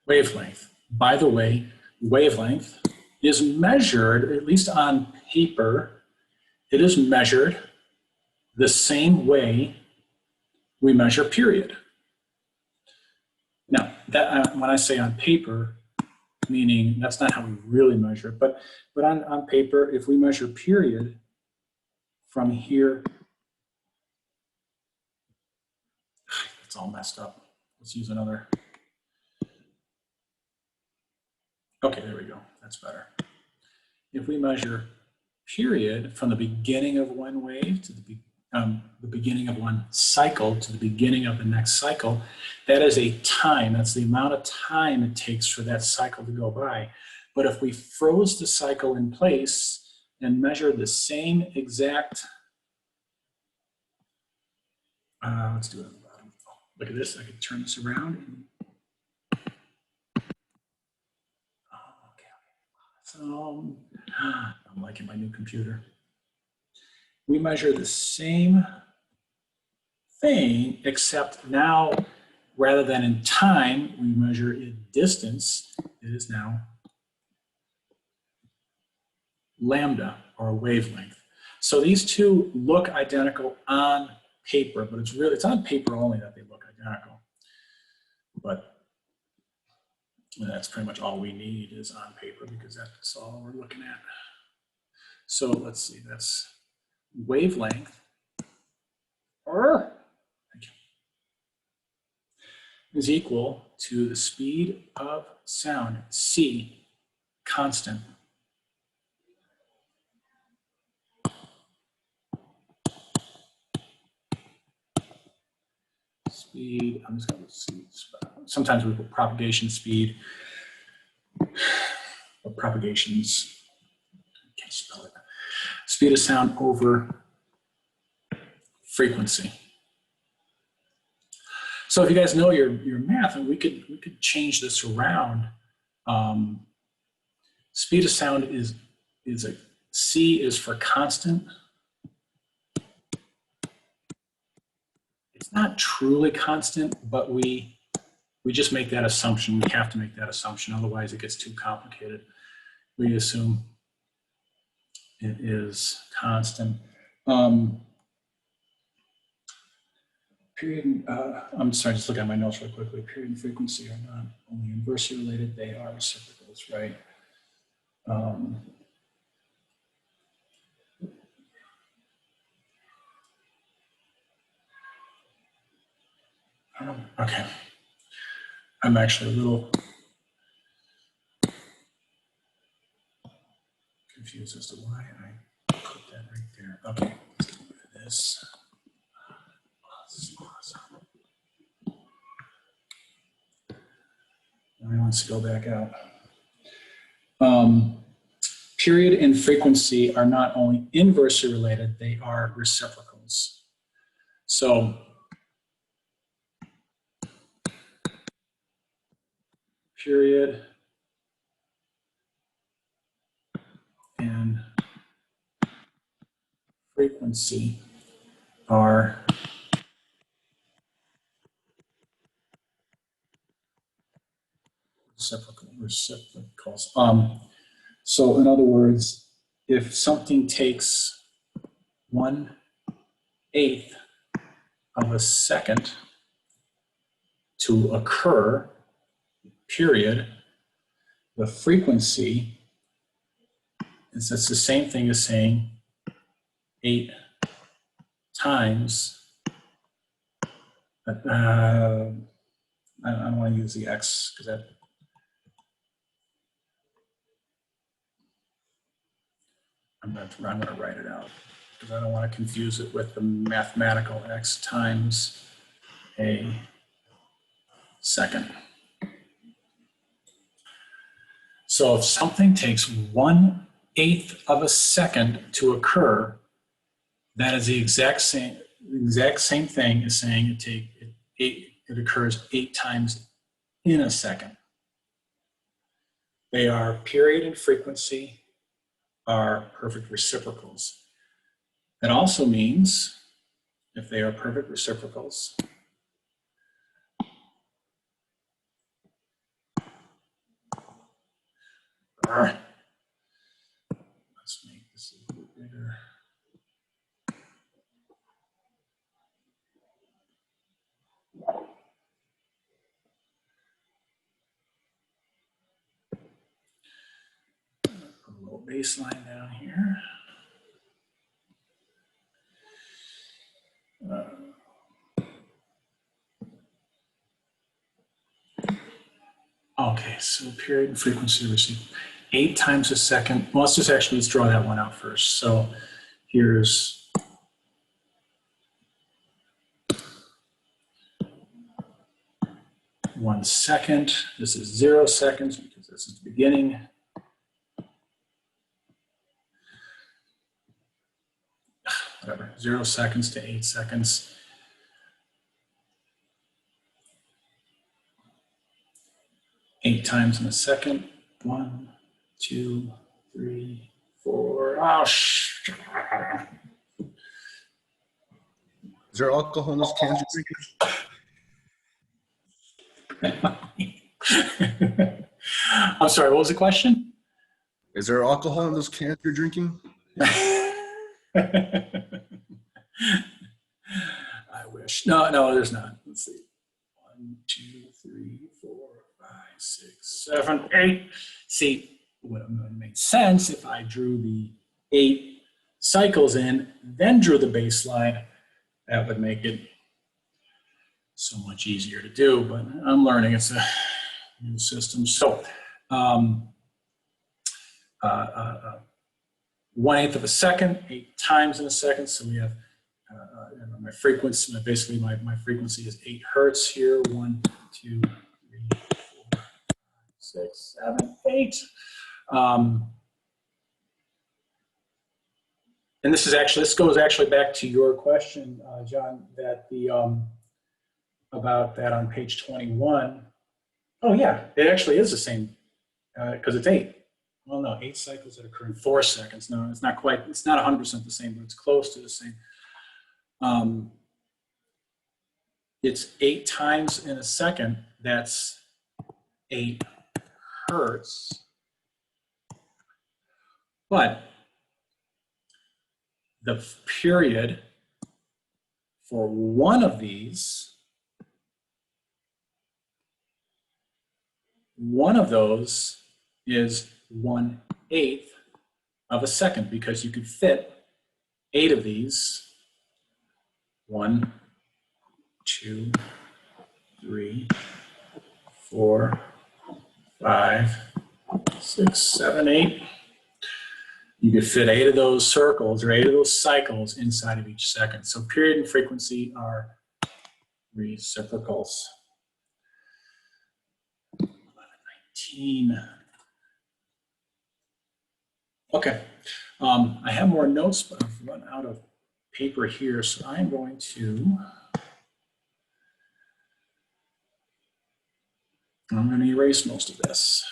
wavelength. By the way, wavelength is measured, at least on paper, it is measured the same way we measure period. Now, that, when I say on paper, meaning that's not how we really measure it, but on paper, if we measure period from here, it's all messed up. Let's use another. Okay, there we go. That's better. If we measure period from the beginning of one wave to the beginning of one cycle to the beginning of the next cycle, that is a time. That's the amount of time it takes for that cycle to go by. But if we froze the cycle in place and measured the same exact, let's do it on the bottom. Look at this. I can turn this around. So I'm liking my new computer. We measure the same thing, except now, rather than in time, we measure in distance. It is now lambda, or wavelength. So these two look identical on paper, but it's on paper only that they look identical. But that's pretty much all we need is on paper, because that's all we're looking at. So let's see, that's wavelength, is equal to the speed of sound, c, constant. Speed, I'm just going to see, sometimes we put propagation speed, but propagations, I can't spell it. Speed of sound over frequency. So if you guys know your math, and we could change this around. Speed of sound is a C is for constant. It's not truly constant, but we just make that assumption. We have to make that assumption, otherwise it gets too complicated. We assume it is constant. Period, I'm sorry, just look at my notes real quickly. Period and frequency are not only inversely related, they are reciprocals, right? Okay. I'm actually a little confused as to why I put that right there. Okay, let's get rid of this. This is awesome. Now he wants to go back out. Period and frequency are not only inversely related, they are reciprocals. So period and frequency are reciprocals. So in other words, if something takes 1/8 of a second to occur, period, the frequency is that's the same thing as saying 8 times. I don't want to use the X because that. I'm going to write it out because I don't want to confuse it with the mathematical X times a second. So if something takes 1/8 of a second to occur, that is the exact same thing as saying it occurs 8 times in a second. They are period and frequency are perfect reciprocals. That also means if they are perfect reciprocals, let's make this a little bigger. Put a little baseline down here. Okay, so period and frequency receive 8 times a second. Well, let's draw that one out first. So here's 1 second. This is 0 seconds because this is the beginning. Whatever, 0 seconds to 8 seconds. Eight times in a second. 1, 2, 3, 4. Oh,
Is there alcohol in those cans you're drinking?
I'm sorry, what was the question?
Is there alcohol in those cans you're drinking?
I wish. No, there's not. Let's see. 1, 2, 3, 4, 5, 6, 7, 8. See, it would have made sense if I drew the 8 cycles in, then drew the baseline. That would make it so much easier to do, but I'm learning. It's a new system. So 1/8 of a second, 8 times in a second. So we have my frequency, basically my frequency is 8 hertz here. 1, 2, 3, 4, 5, 6, 7, 8. And this goes actually back to your question, John, that about that on page 21. Oh yeah, it actually is the same because it's 8. Well, no, 8 cycles that occur in 4 seconds. No, it's not quite, it's not 100% the same, but it's close to the same. It's 8 times in a second. That's 8 hertz. But the period for one of those is 1/8 of a second because you could fit 8 of these. 1, 2, 3, 4, 5, 6, 7, 8. You could fit 8 of those circles or 8 of those cycles inside of each second. So period and frequency are reciprocals. 11:19. Okay. I have more notes, but I've run out of paper here, so I'm going to erase most of this.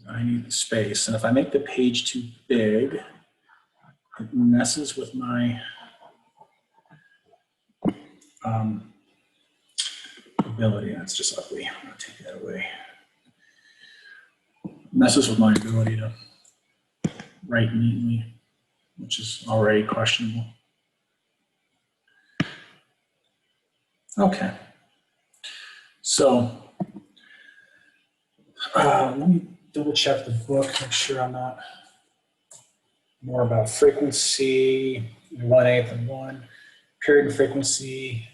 I need the space, and if I make the page too big, it messes with my ability. That's just ugly. I'm gonna take that away. Messes with my ability to write neatly, which is already questionable. Okay. So let me double check the book, make sure I'm not more about frequency, 1/8 and 1, period and frequency.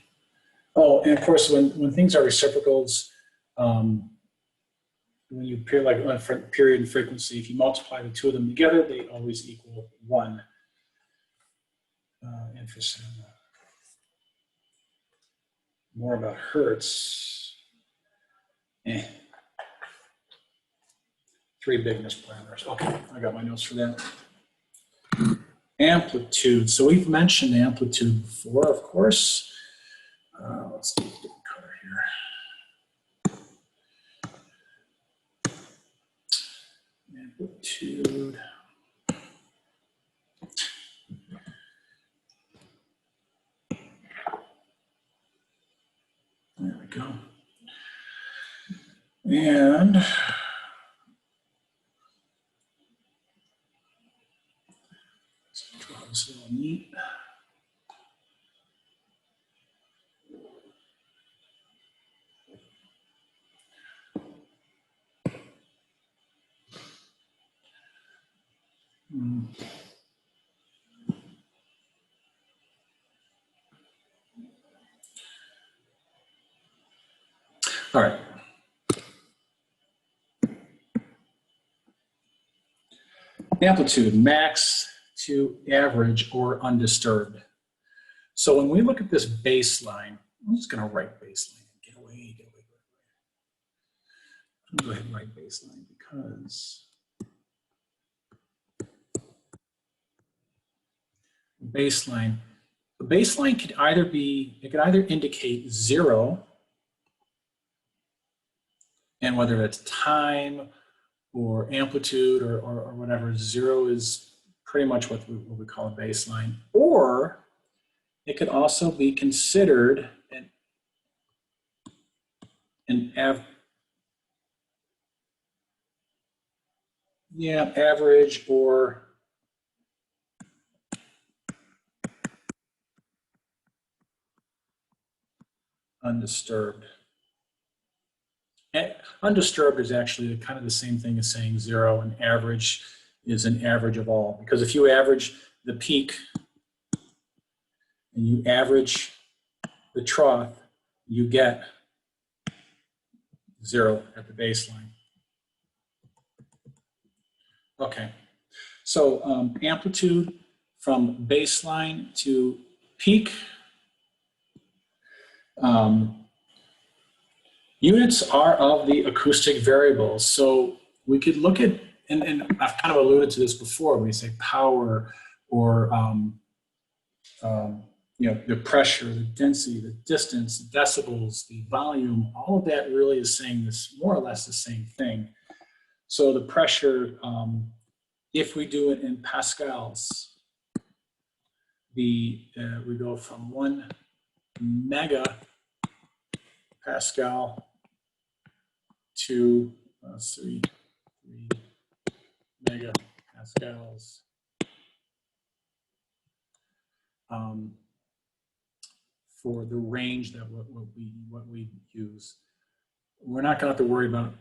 Oh, and of course, when things are reciprocals, when you appear like period and frequency, if you multiply the two of them together, they always equal 1. Interesting. More about hertz. 3 bigness parameters. Okay, I got my notes for that. Amplitude. So we've mentioned amplitude before, of course. Let's do a different color here. Amplitude. There we go. And let's draw this a little neat. All right. Amplitude, max to average or undisturbed. So when we look at this baseline, I'm just going to write baseline. Get away. I'm going to go ahead and write baseline because baseline, the baseline could either be, it could either indicate 0, and whether that's time or amplitude or whatever, 0 is pretty much what we call a baseline. Or it could also be considered an average or undisturbed. Undisturbed is actually kind of the same thing as saying 0, and average is an average of all. Because if you average the peak and you average the trough, you get 0 at the baseline. Okay, so amplitude from baseline to peak. Units are of the acoustic variables. So we could look at, and I've kind of alluded to this before, when we say power or the pressure, the density, the distance, the decibels, the volume, all of that really is saying this more or less the same thing. So the pressure, if we do it in pascals, we go from 1 megapascal to 3 megapascals. For the range that what we use. We're not going to have to worry about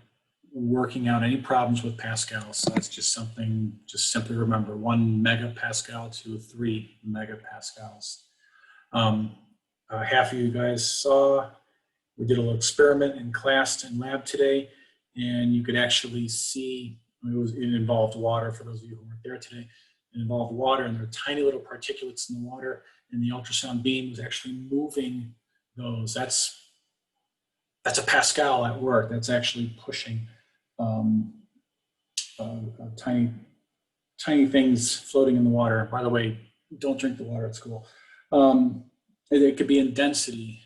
working out any problems with pascals. So that's just something, just simply remember 1 megapascal to 3 megapascals. Half of you guys saw, we did a little experiment in class and lab today, and you could actually see, it involved water for those of you who weren't there today. It involved water, and there are tiny little particulates in the water, and the ultrasound beam was actually moving those. That's that's a Pascal at work. That's actually pushing tiny things floating in the water. By the way, don't drink the water at school. It could be in density.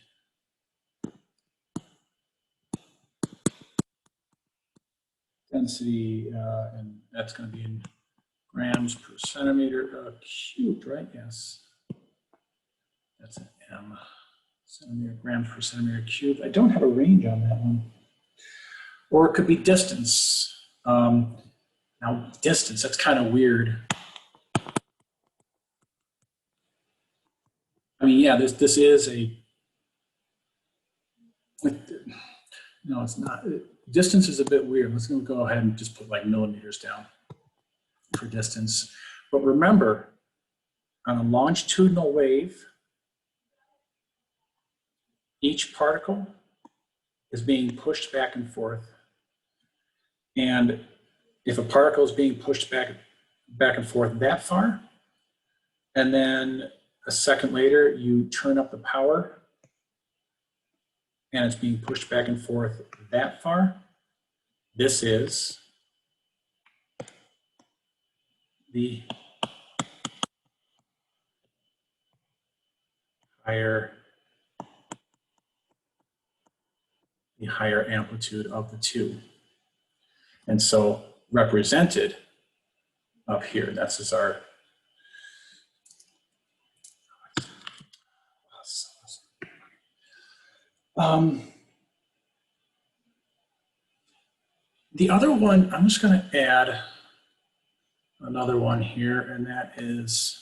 And that's going to be in grams per centimeter cubed, right? Yes. That's an M. Centimeter, grams per centimeter cubed. I don't have a range on that one. Or it could be distance. Now, distance, that's kind of weird. I mean, yeah, this is a, no, it's not. Distance is a bit weird. Let's go ahead and just put like millimeters down for distance. But remember, on a longitudinal wave, each particle is being pushed back and forth. And if a particle is being pushed back and forth that far, and then a second later you turn up the power and it's being pushed back and forth that far, this is the higher amplitude of the two. And so represented up here, that's just our the other one, I'm just going to add another one here, and that is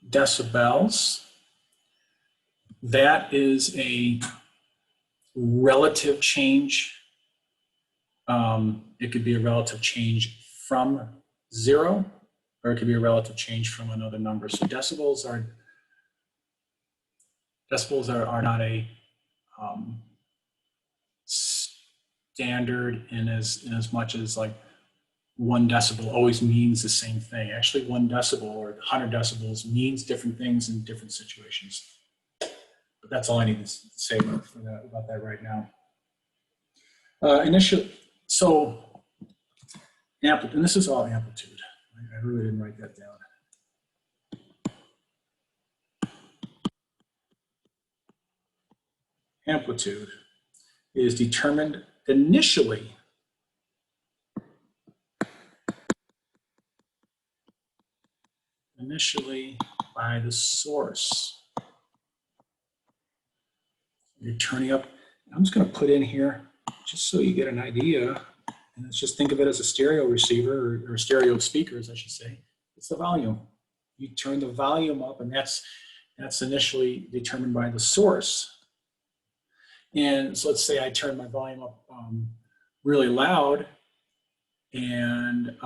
decibels. That is a relative change. It could be a relative change from 0, or it could be a relative change from another number. So decibels are not a standard in as much as like 1 decibel always means the same thing. Actually, 1 decibel or 100 decibels means different things in different situations. But that's all I need to say about that right now. So amplitude, and this is all amplitude. I really didn't write that down. Amplitude is determined initially by the source. You're turning up. I'm just going to put in here, just so you get an idea, and let's just think of it as a stereo receiver or stereo speakers, I should say. It's the volume. You turn the volume up, and that's initially determined by the source. And so let's say I turn my volume up really loud, and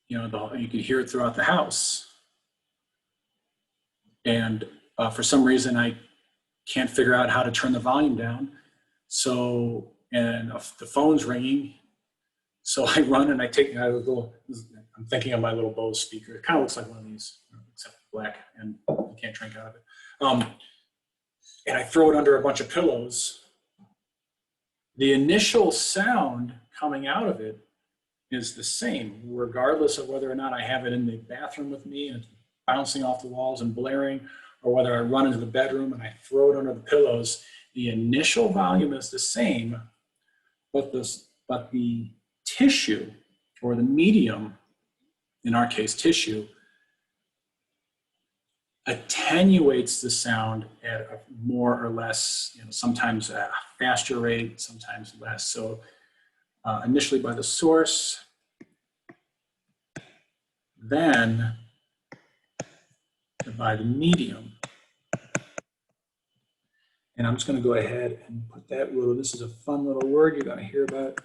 you can hear it throughout the house. And for some reason, I can't figure out how to turn the volume down. So, and the phone's ringing. So I run and I take I'm thinking of my little Bose speaker. It kind of looks like one of these, except black, and you can't drink out of it. And I throw it under a bunch of pillows. The initial sound coming out of it is the same, regardless of whether or not I have it in the bathroom with me and it's bouncing off the walls and blaring, or whether I run into the bedroom and I throw it under the pillows. The initial volume is the same, but the tissue, or the medium, in our case tissue, attenuates the sound at a more or less, sometimes at a faster rate, sometimes less. So initially by the source, then by the medium. And I'm just going to go ahead and put that this is a fun little word you're going to hear about.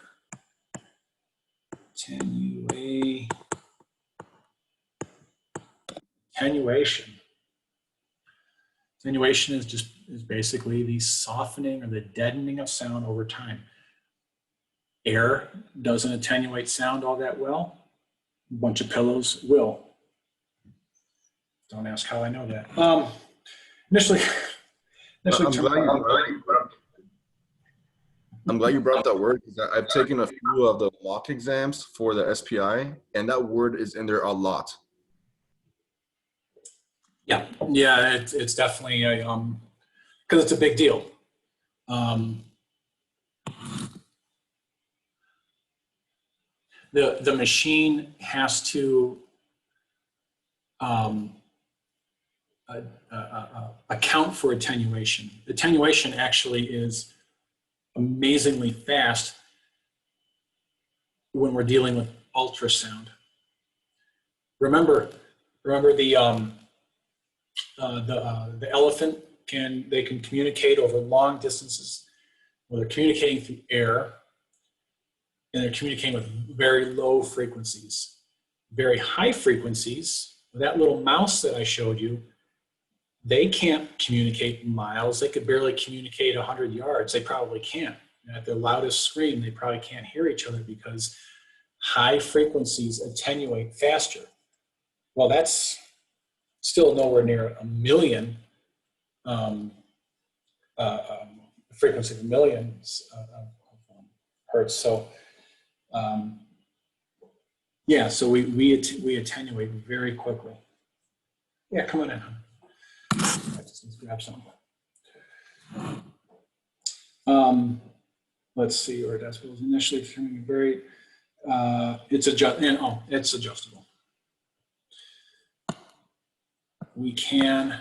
Attenuation. Attenuation is basically the softening or the deadening of sound over time. Air doesn't attenuate sound all that well. A bunch of pillows will. Don't ask how I know that. initially
I'm
termed
glad I'm glad you brought up that word because I've taken a few of the mock exams for the SPI, and that word is in there a lot.
Yeah, it's definitely a because it's a big deal. The machine has to account for attenuation. Attenuation actually is amazingly fast when we're dealing with ultrasound. Remember the elephant can communicate over long distances. Well, they're communicating through air, and they're communicating with very low frequencies. Very high frequencies, that little mouse that I showed you, they can't communicate miles. They could barely communicate 100 yards. They probably can't. At their loudest scream, they probably can't hear each other because high frequencies attenuate faster. Well, that's still nowhere near a million, frequency of millions of hertz. So, yeah, so we attenuate very quickly. Yeah, come on in. I just need to grab something. Let's see, or decibels initially determining very. It's adjustable. We can.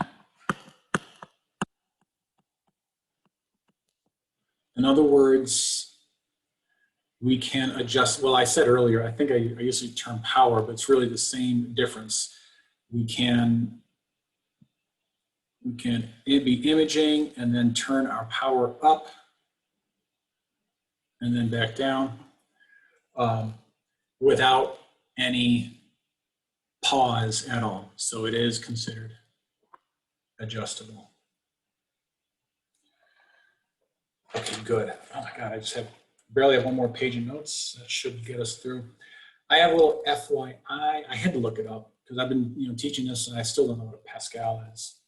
In other words, we can adjust. Well, I said earlier, I think I used the term power, but it's really the same difference. We can be imaging and then turn our power up and then back down without any pause at all. So it is considered adjustable. Okay, good. Oh my God, I just barely have one more page of notes. That should get us through. I have a little FYI. I had to look it up because I've been teaching this and I still don't know what a Pascal is,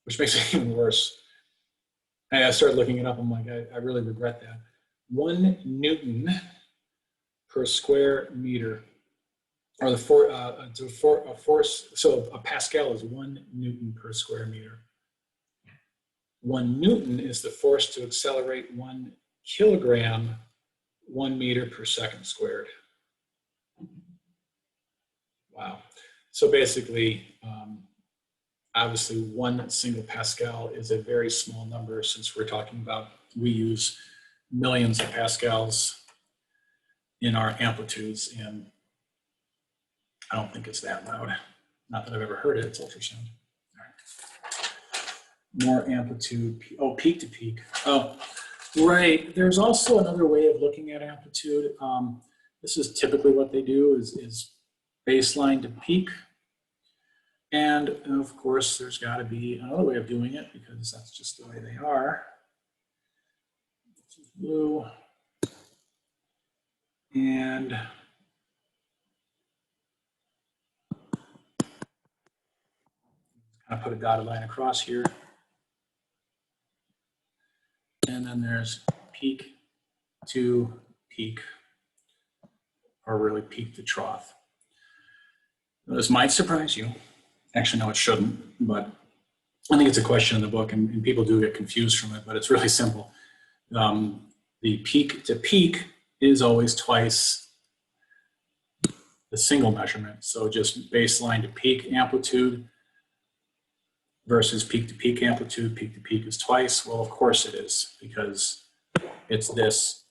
which makes it even worse. And I started looking it up. I'm like, I really regret that. 1 Newton per square meter, or the force. So a Pascal is 1 Newton per square meter. 1 Newton is the force to accelerate 1 kilogram 1 meter per second squared. Wow. So basically, obviously 1 single Pascal is a very small number since we're talking about, we use millions of Pascals in our amplitudes, and I don't think it's that loud. Not that I've ever heard it, it's ultrasound. More amplitude, peak to peak. Oh, right. There's also another way of looking at amplitude. This is typically what they do is baseline to peak. And of course, there's got to be another way of doing it because that's just the way they are. This is blue. And I put a dotted line across here. And then there's peak to peak, or really peak to trough. This might surprise you. Actually, no, it shouldn't, but I think it's a question in the book, and people do get confused from it, but it's really simple. The peak to peak is always twice the single measurement. So just baseline to peak amplitude versus peak to peak amplitude. Peak to peak is twice. Well, of course it is, because it's this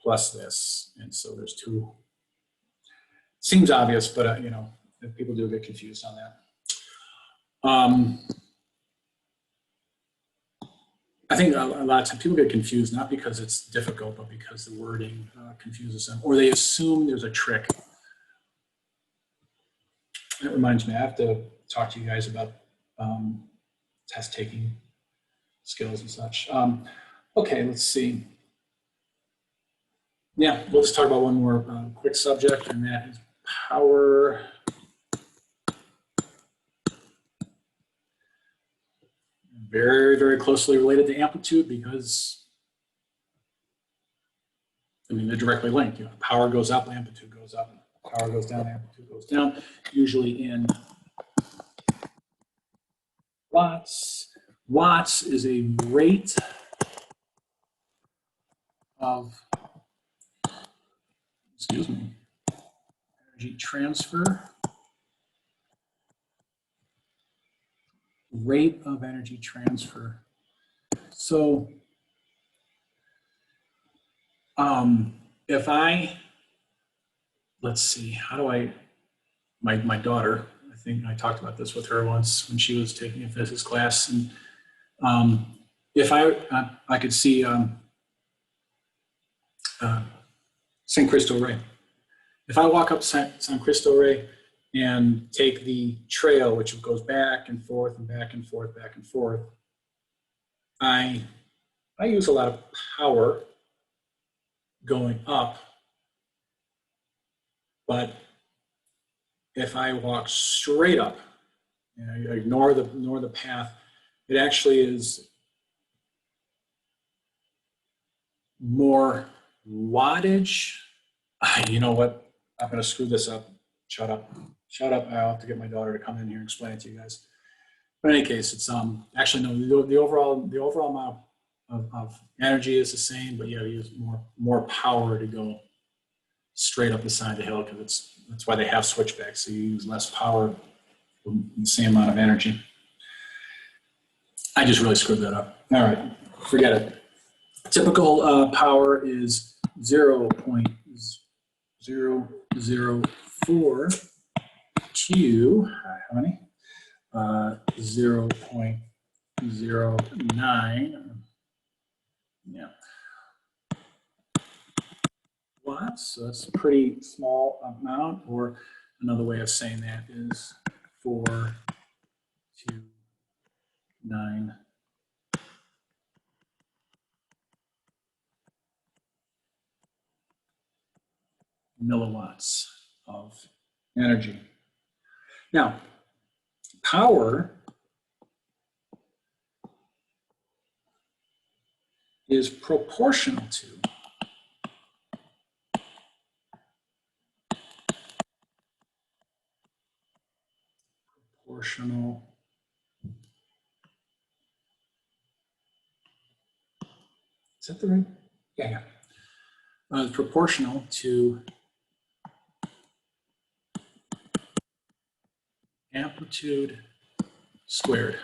plus this. And so there's two. Seems obvious, but people do get confused on that. I think a lot of times people get confused, not because it's difficult, but because the wording confuses them, or they assume there's a trick. That reminds me, I have to talk to you guys about test taking skills and such. Okay, let's see. Yeah, we'll just talk about one more quick subject, and that is power. very, very closely related to amplitude because, I mean, they're directly linked. You know, power goes up, amplitude goes up. Power goes down, amplitude goes down. Usually in watts. Watts is a rate of, excuse me, energy transfer. Rate of energy transfer. So if I, let's see, how do I, my daughter, I think I talked about this with her once when she was taking a physics class, and if I could see San Cristo Rey. If I walk up San Cristo Rey and take the trail, which goes back and forth and back and forth, back and forth, I use a lot of power going up, but if I walk straight up, you know, ignore the path, it actually is more wattage. You know what? I'm going to screw this up. Shut up. Shut up. I'll have to get my daughter to come in here and explain it to you guys. But in any case, it's actually no, the overall amount of energy is the same, but you have to use more power to go straight up the side of the hill, because that's why they have switchbacks. So you use less power for the same amount of energy. I just really screwed that up. All right, forget it. Typical power is 0.004 to, how many? 0.09, yeah, watts. So that's a pretty small amount. Or another way of saying that is 429 milliwatts of energy. Now, power is proportional to is that the right? Yeah. It's proportional to amplitude squared.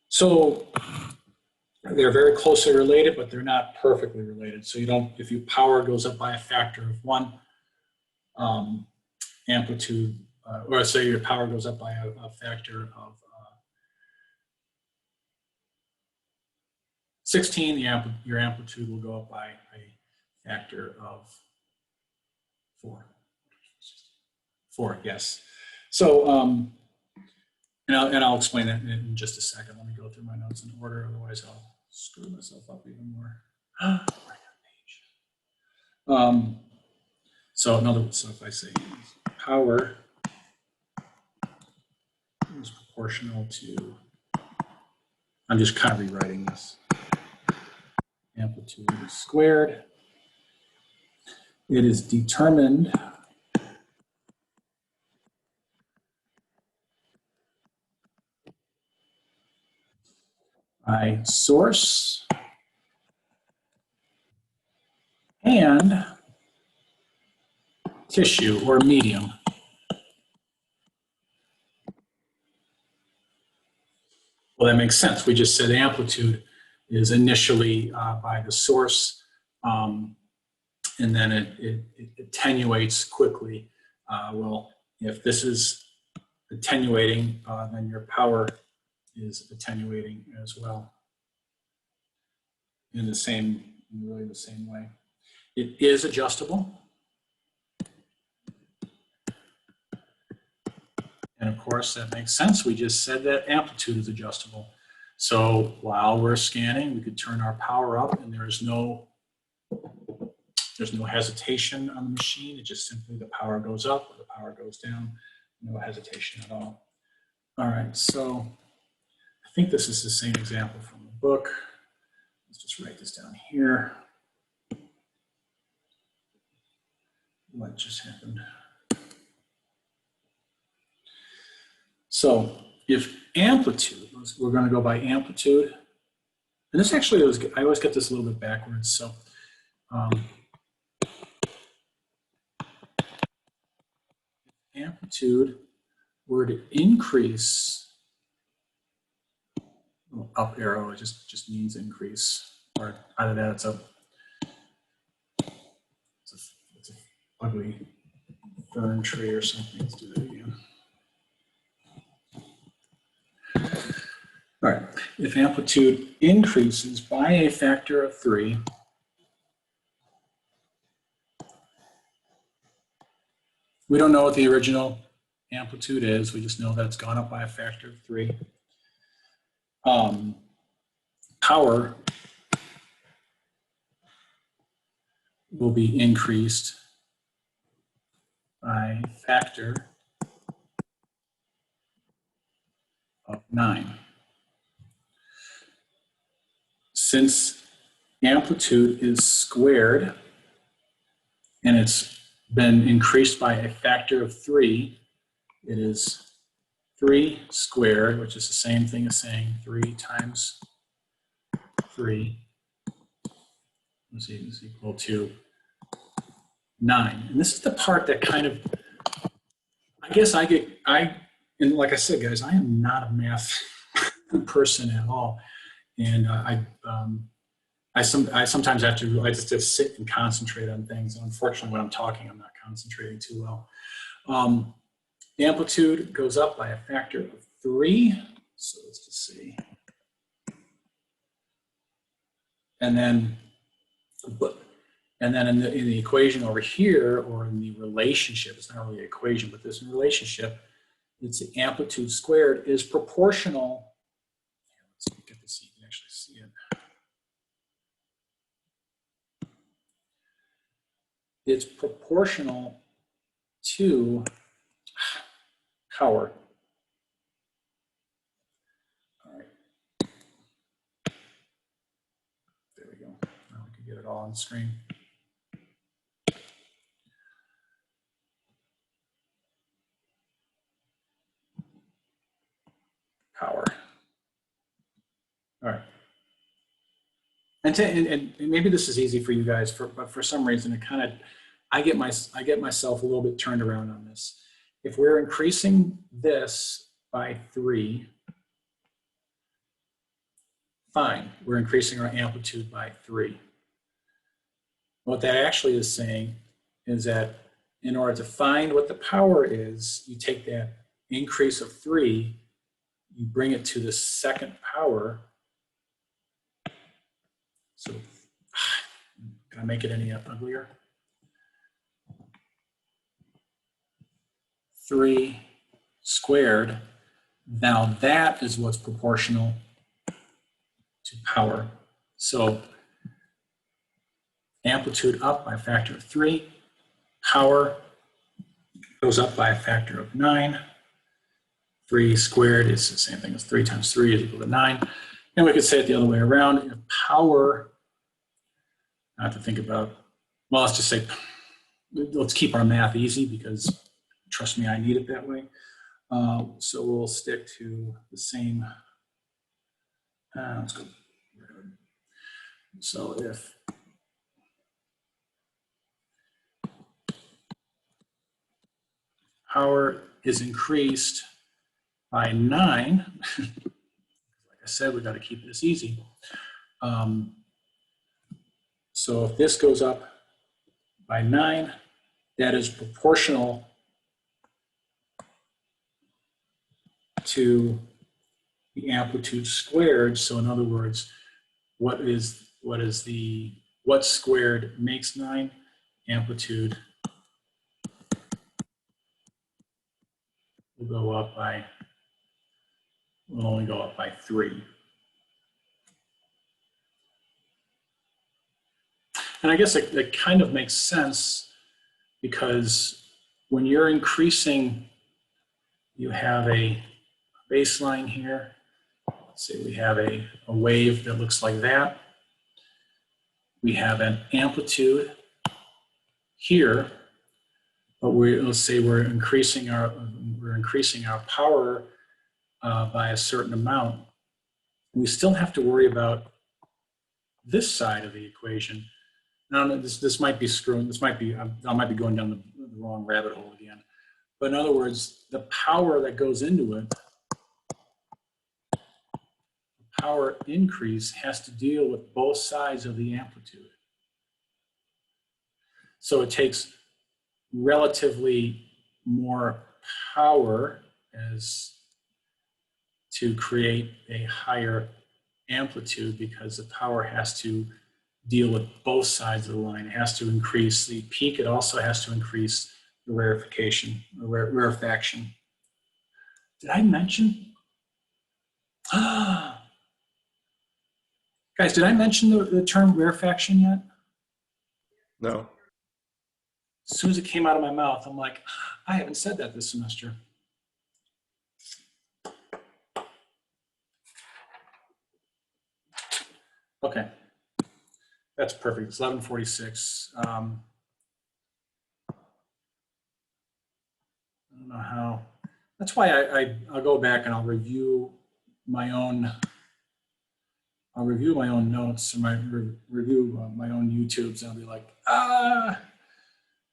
So they're very closely related, but they're not perfectly related. So you don't, if your power goes up by a factor of 1, amplitude, or say your power goes up by a factor of 16, your amplitude will go up by a factor of 4. 4, yes. So, and I'll explain that in just a second. Let me go through my notes in order, otherwise I'll screw myself up even more. So in other words, so if I say power is proportional to, I'm just kind of rewriting this, amplitude squared. It is determined by source and tissue or medium. Well, that makes sense. We just said amplitude is initially by the source, and then it attenuates quickly. Well, if this is attenuating, then your power is attenuating as well in really the same way. It is adjustable. And of course, that makes sense. We just said that amplitude is adjustable. So while we're scanning, we could turn our power up, and there's no hesitation on the machine. It just simply, the power goes up or the power goes down. No hesitation at all. All right, so think this is the same example from the book. Let's just write this down here. What just happened? So if amplitude, we're going to go by amplitude. And this actually was, I always get this a little bit backwards. So amplitude were to increase, up arrow, it just means increase, or out of that it's a ugly fern tree or something. Let's do that again. All right, if amplitude increases by a factor of 3, we don't know what the original amplitude is. We just know that it's gone up by a factor of 3. Power will be increased by a factor of 9. Since amplitude is squared and it's been increased by a factor of 3, it is 3 squared, which is the same thing as saying 3 times 3 is equal to 9. And this is the part that kind of, I guess and like I said, guys, I am not a math person at all. And I sometimes have to, I just sit and concentrate on things. And unfortunately, when I'm talking, I'm not concentrating too well. Amplitude goes up by a factor of 3. So let's just see. And then in the equation over here, or in the relationship, it's not really an equation, but this relationship, it's the amplitude squared is proportional. Let's get this so you can actually see it. It's proportional to power. All right. There we go. Now we can get it all on the screen. Power. All right. And maybe this is easy for you guys, but for some reason it kind of, I get myself a little bit turned around on this. If we're increasing this by 3, fine, we're increasing our amplitude by 3. What that actually is saying is that in order to find what the power is, you take that increase of 3, you bring it to the second power. So, can I make it any uglier? 3 squared. Now that is what's proportional to power. So amplitude up by a factor of 3. Power goes up by a factor of 9. 3 squared is the same thing as 3 times 3 is equal to 9. And we could say it the other way around. If power, I have to think about, well, let's just say, let's keep our math easy because trust me, I need it that way. So we'll stick to the same, let's go. So if power is increased by 9, like I said, we've got to keep this easy. So if this goes up by 9, that is proportional to the amplitude squared. So in other words, what squared makes 9? Amplitude will only go up by 3. And I guess it kind of makes sense because when you're increasing, you have a baseline here. see, we have a wave that looks like that. We have an amplitude here, but let's say we're increasing our power by a certain amount. We still have to worry about this side of the equation. Now, this might be screwing. This might be I might be going down the wrong rabbit hole again. But in other words, the power that goes into it, power increase, has to deal with both sides of the amplitude. So it takes relatively more power to create a higher amplitude, because the power has to deal with both sides of the line. It has to increase the peak. It also has to increase the rarefaction. Did I mention? Guys, did I mention the term rarefaction yet?
No.
As soon as it came out of my mouth, I'm like, I haven't said that this semester. Okay, that's perfect. It's 11:46. I don't know how. That's why I'll go back and I'll review my own. I'll review my own notes and review my own YouTubes, and I'll be like, ah.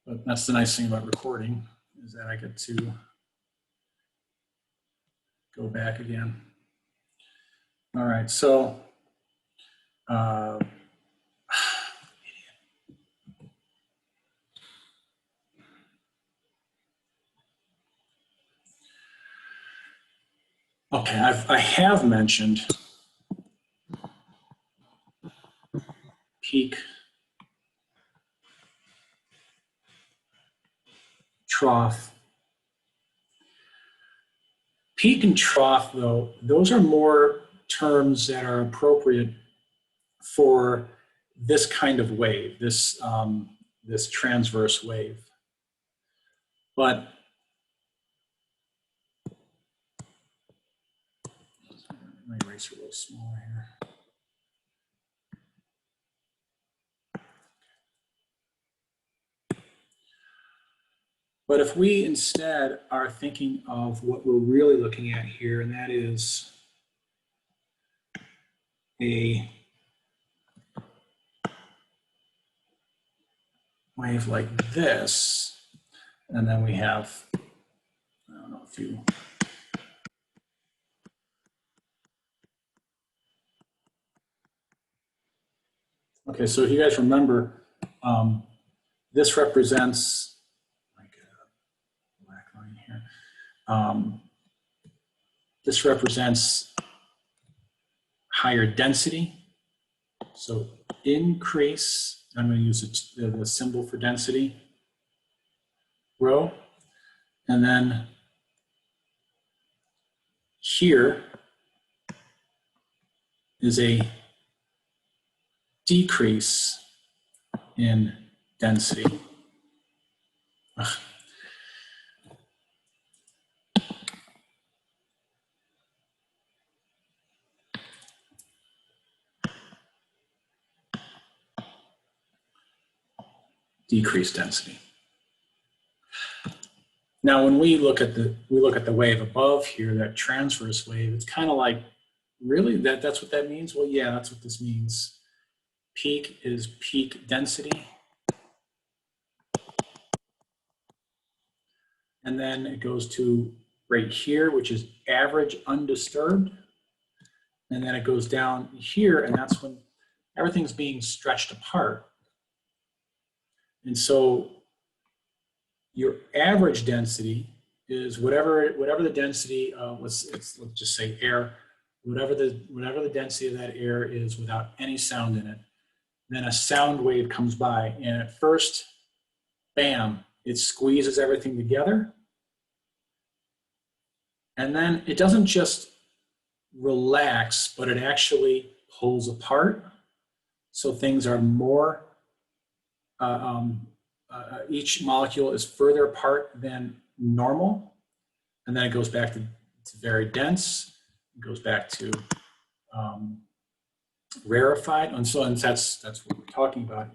But that's the nice thing about recording, is that I get to go back again. All right, so. Okay, I have mentioned peak, trough. Peak and trough, though, those are more terms that are appropriate for this kind of wave, this transverse wave. But my eraser a little smaller here. But if we instead are thinking of what we're really looking at here, and that is a wave like this, and then we have, I don't know if you, okay, so if you guys remember, this represents, like a black line here, this represents higher density, so increase. I'm going to use the symbol for density, rho, and then here is a decrease in density. Ugh. Decreased density. Now, when we look at the wave above here, that transverse wave, it's kind of like, really, that's what that means? Well, yeah, that's what this means. Peak is peak density. And then it goes to right here, which is average undisturbed. And then it goes down here, and that's when everything's being stretched apart. And so your average density is whatever the density of, let's just say air, whatever the density of that air is without any sound in it. Then a sound wave comes by, and at first, bam, it squeezes everything together. And then it doesn't just relax, but it actually pulls apart. So things are more, each molecule is further apart than normal. And then it goes back to very dense. It goes back to rarefied. And so that's what we're talking about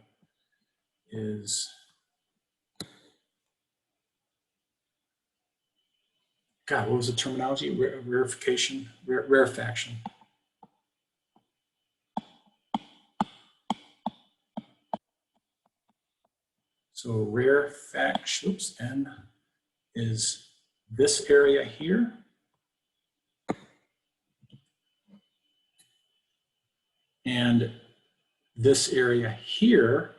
is, God, what was the terminology? Rarefaction, rarefaction. So rarefaction, oops, N is this area here. And this area here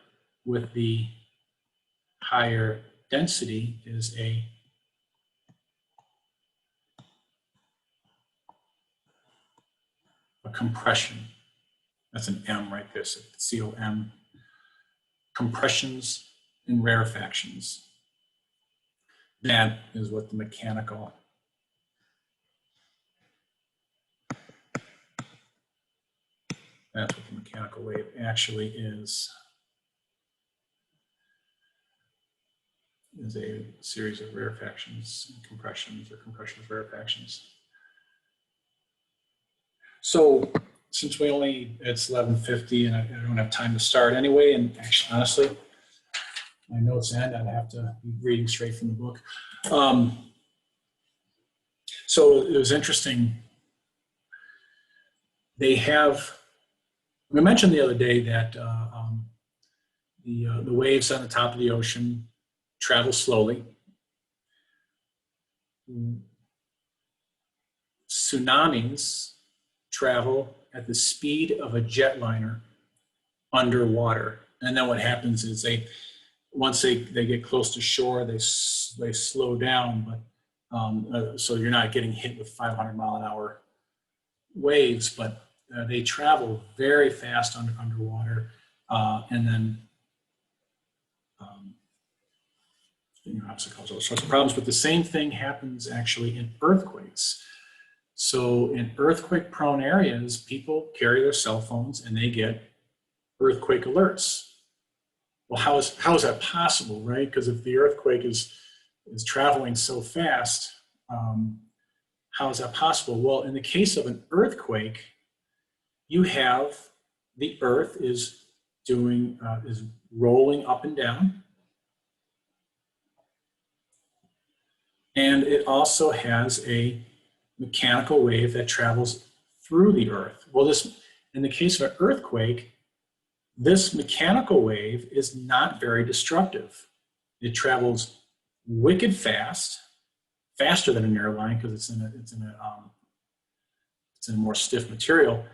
with the higher density is a compression. That's an M right there, so COM. Compressions and rarefactions. That is what the mechanical wave actually is a series of rarefactions and compressions, or compressions, rarefactions. So since it's 11:50 and I don't have time to start anyway, and actually, honestly, my notes end, I'd have to be reading straight from the book. So it was interesting. We mentioned the other day that the waves on the top of the ocean travel slowly. Tsunamis travel at the speed of a jetliner underwater. And then what happens is once they get close to shore, they slow down, but so you're not getting hit with 500-mile-an-hour waves, but they travel very fast underwater, and then obstacles, all sorts of problems. But the same thing happens actually in earthquakes. So in earthquake-prone areas, people carry their cell phones and they get earthquake alerts. Well, how is that possible, right? Because if the earthquake is traveling so fast, how is that possible? Well, in the case of an earthquake, you have the earth is rolling up and down. And it also has a mechanical wave that travels through the earth. Well, in the case of an earthquake, this mechanical wave is not very destructive. It travels wicked fast, faster than an airline because it's in a more stiff material.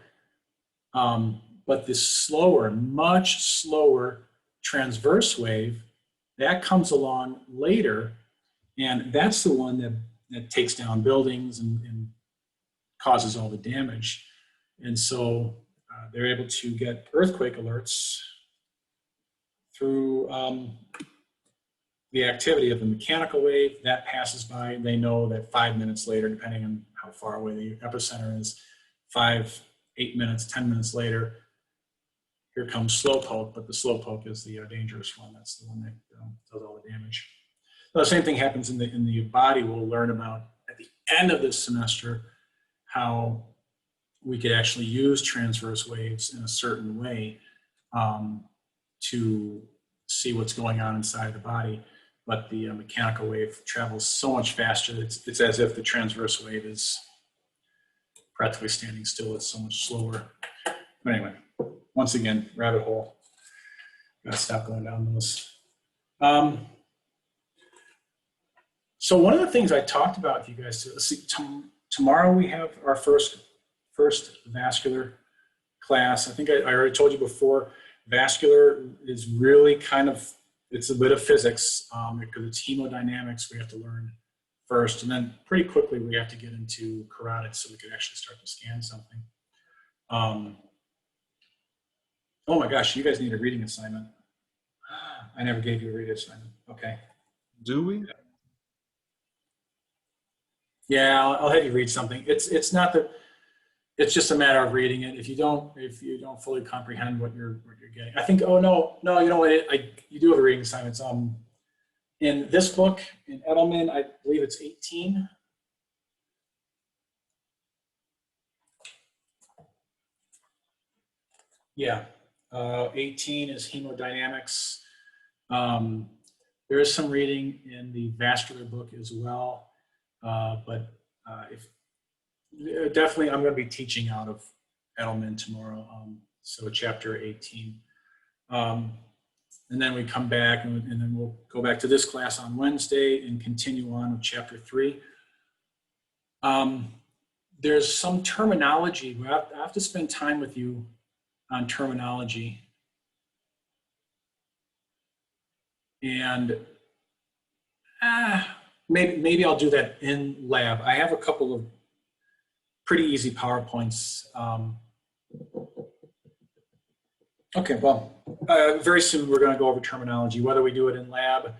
But this much slower transverse wave, that comes along later, and that's the one that takes down buildings and causes all the damage. And so they're able to get earthquake alerts through the activity of the mechanical wave. That passes by. They know that 5 minutes later, depending on how far away the epicenter is, 5, 8 minutes, 10 minutes later, here comes slowpoke, but the slowpoke is the dangerous one. That's the one that does all the damage. The same thing happens in the body. We'll learn about at the end of this semester how we could actually use transverse waves in a certain way to see what's going on inside the body. But the mechanical wave travels so much faster. It's as if the transverse wave is practically standing still. It's so much slower. But anyway, once again, rabbit hole. Gotta stop going down those. So one of the things I talked about with you guys, let's see, tomorrow we have our first vascular class. I think I already told you before, vascular is really it's a bit of physics because it's hemodynamics we have to learn first. And then pretty quickly we have to get into carotid so we could actually start to scan something. Oh my gosh, you guys need a reading assignment. I never gave you a reading assignment. Okay.
Do we?
Yeah, I'll have you read something. It's just a matter of reading it. If you don't fully comprehend what you're getting, I think. Oh no, you know what? You do have a reading assignment. In this book in Edelman, I believe it's 18. Yeah, 18 is hemodynamics. There is some reading in the vascular book as well, but if definitely, I'm going to be teaching out of Edelman tomorrow, so chapter 18. And then we come back and then we'll go back to this class on Wednesday and continue on with chapter 3. There's some terminology. I have to spend time with you on terminology. And maybe I'll do that in lab. I have a couple of pretty easy PowerPoints. Okay, well, very soon we're going to go over terminology, whether we do it in lab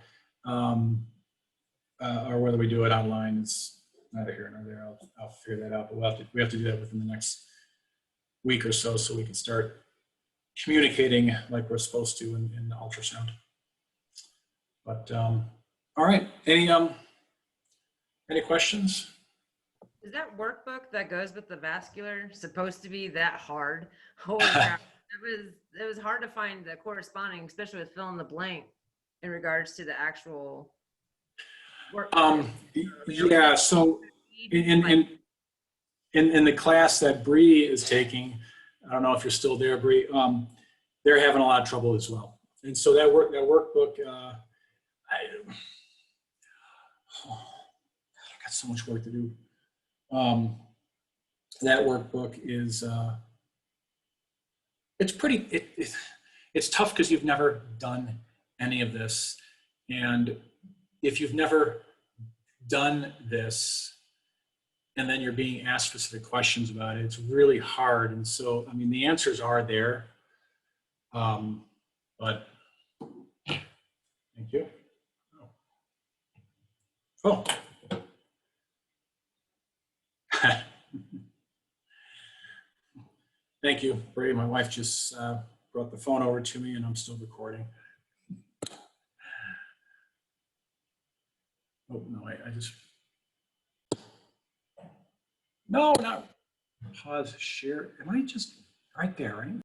or whether we do it online. It's neither here nor there. I'll figure that out, but we have to do that within the next week or so we can start communicating like we're supposed to in the ultrasound. But all right, any questions?
Is that workbook that goes with the vascular supposed to be that hard? Holy crap. It was hard to find the corresponding, especially with fill in the blank in regards to the actual work.
Yeah, so in the class that Bree is taking, I don't know if you're still there, Bree, they're having a lot of trouble as well. And so that workbook, I've got so much work to do. That workbook is, it's pretty, it's tough because you've never done any of this. And if you've never done this and then you're being asked specific questions about it, it's really hard. And so, I mean, the answers are there, but thank you. Oh. Thank you, Brady. My wife just brought the phone over to me and I'm still recording. Oh, no, I just, no, not pause, share. Am I just right there, right?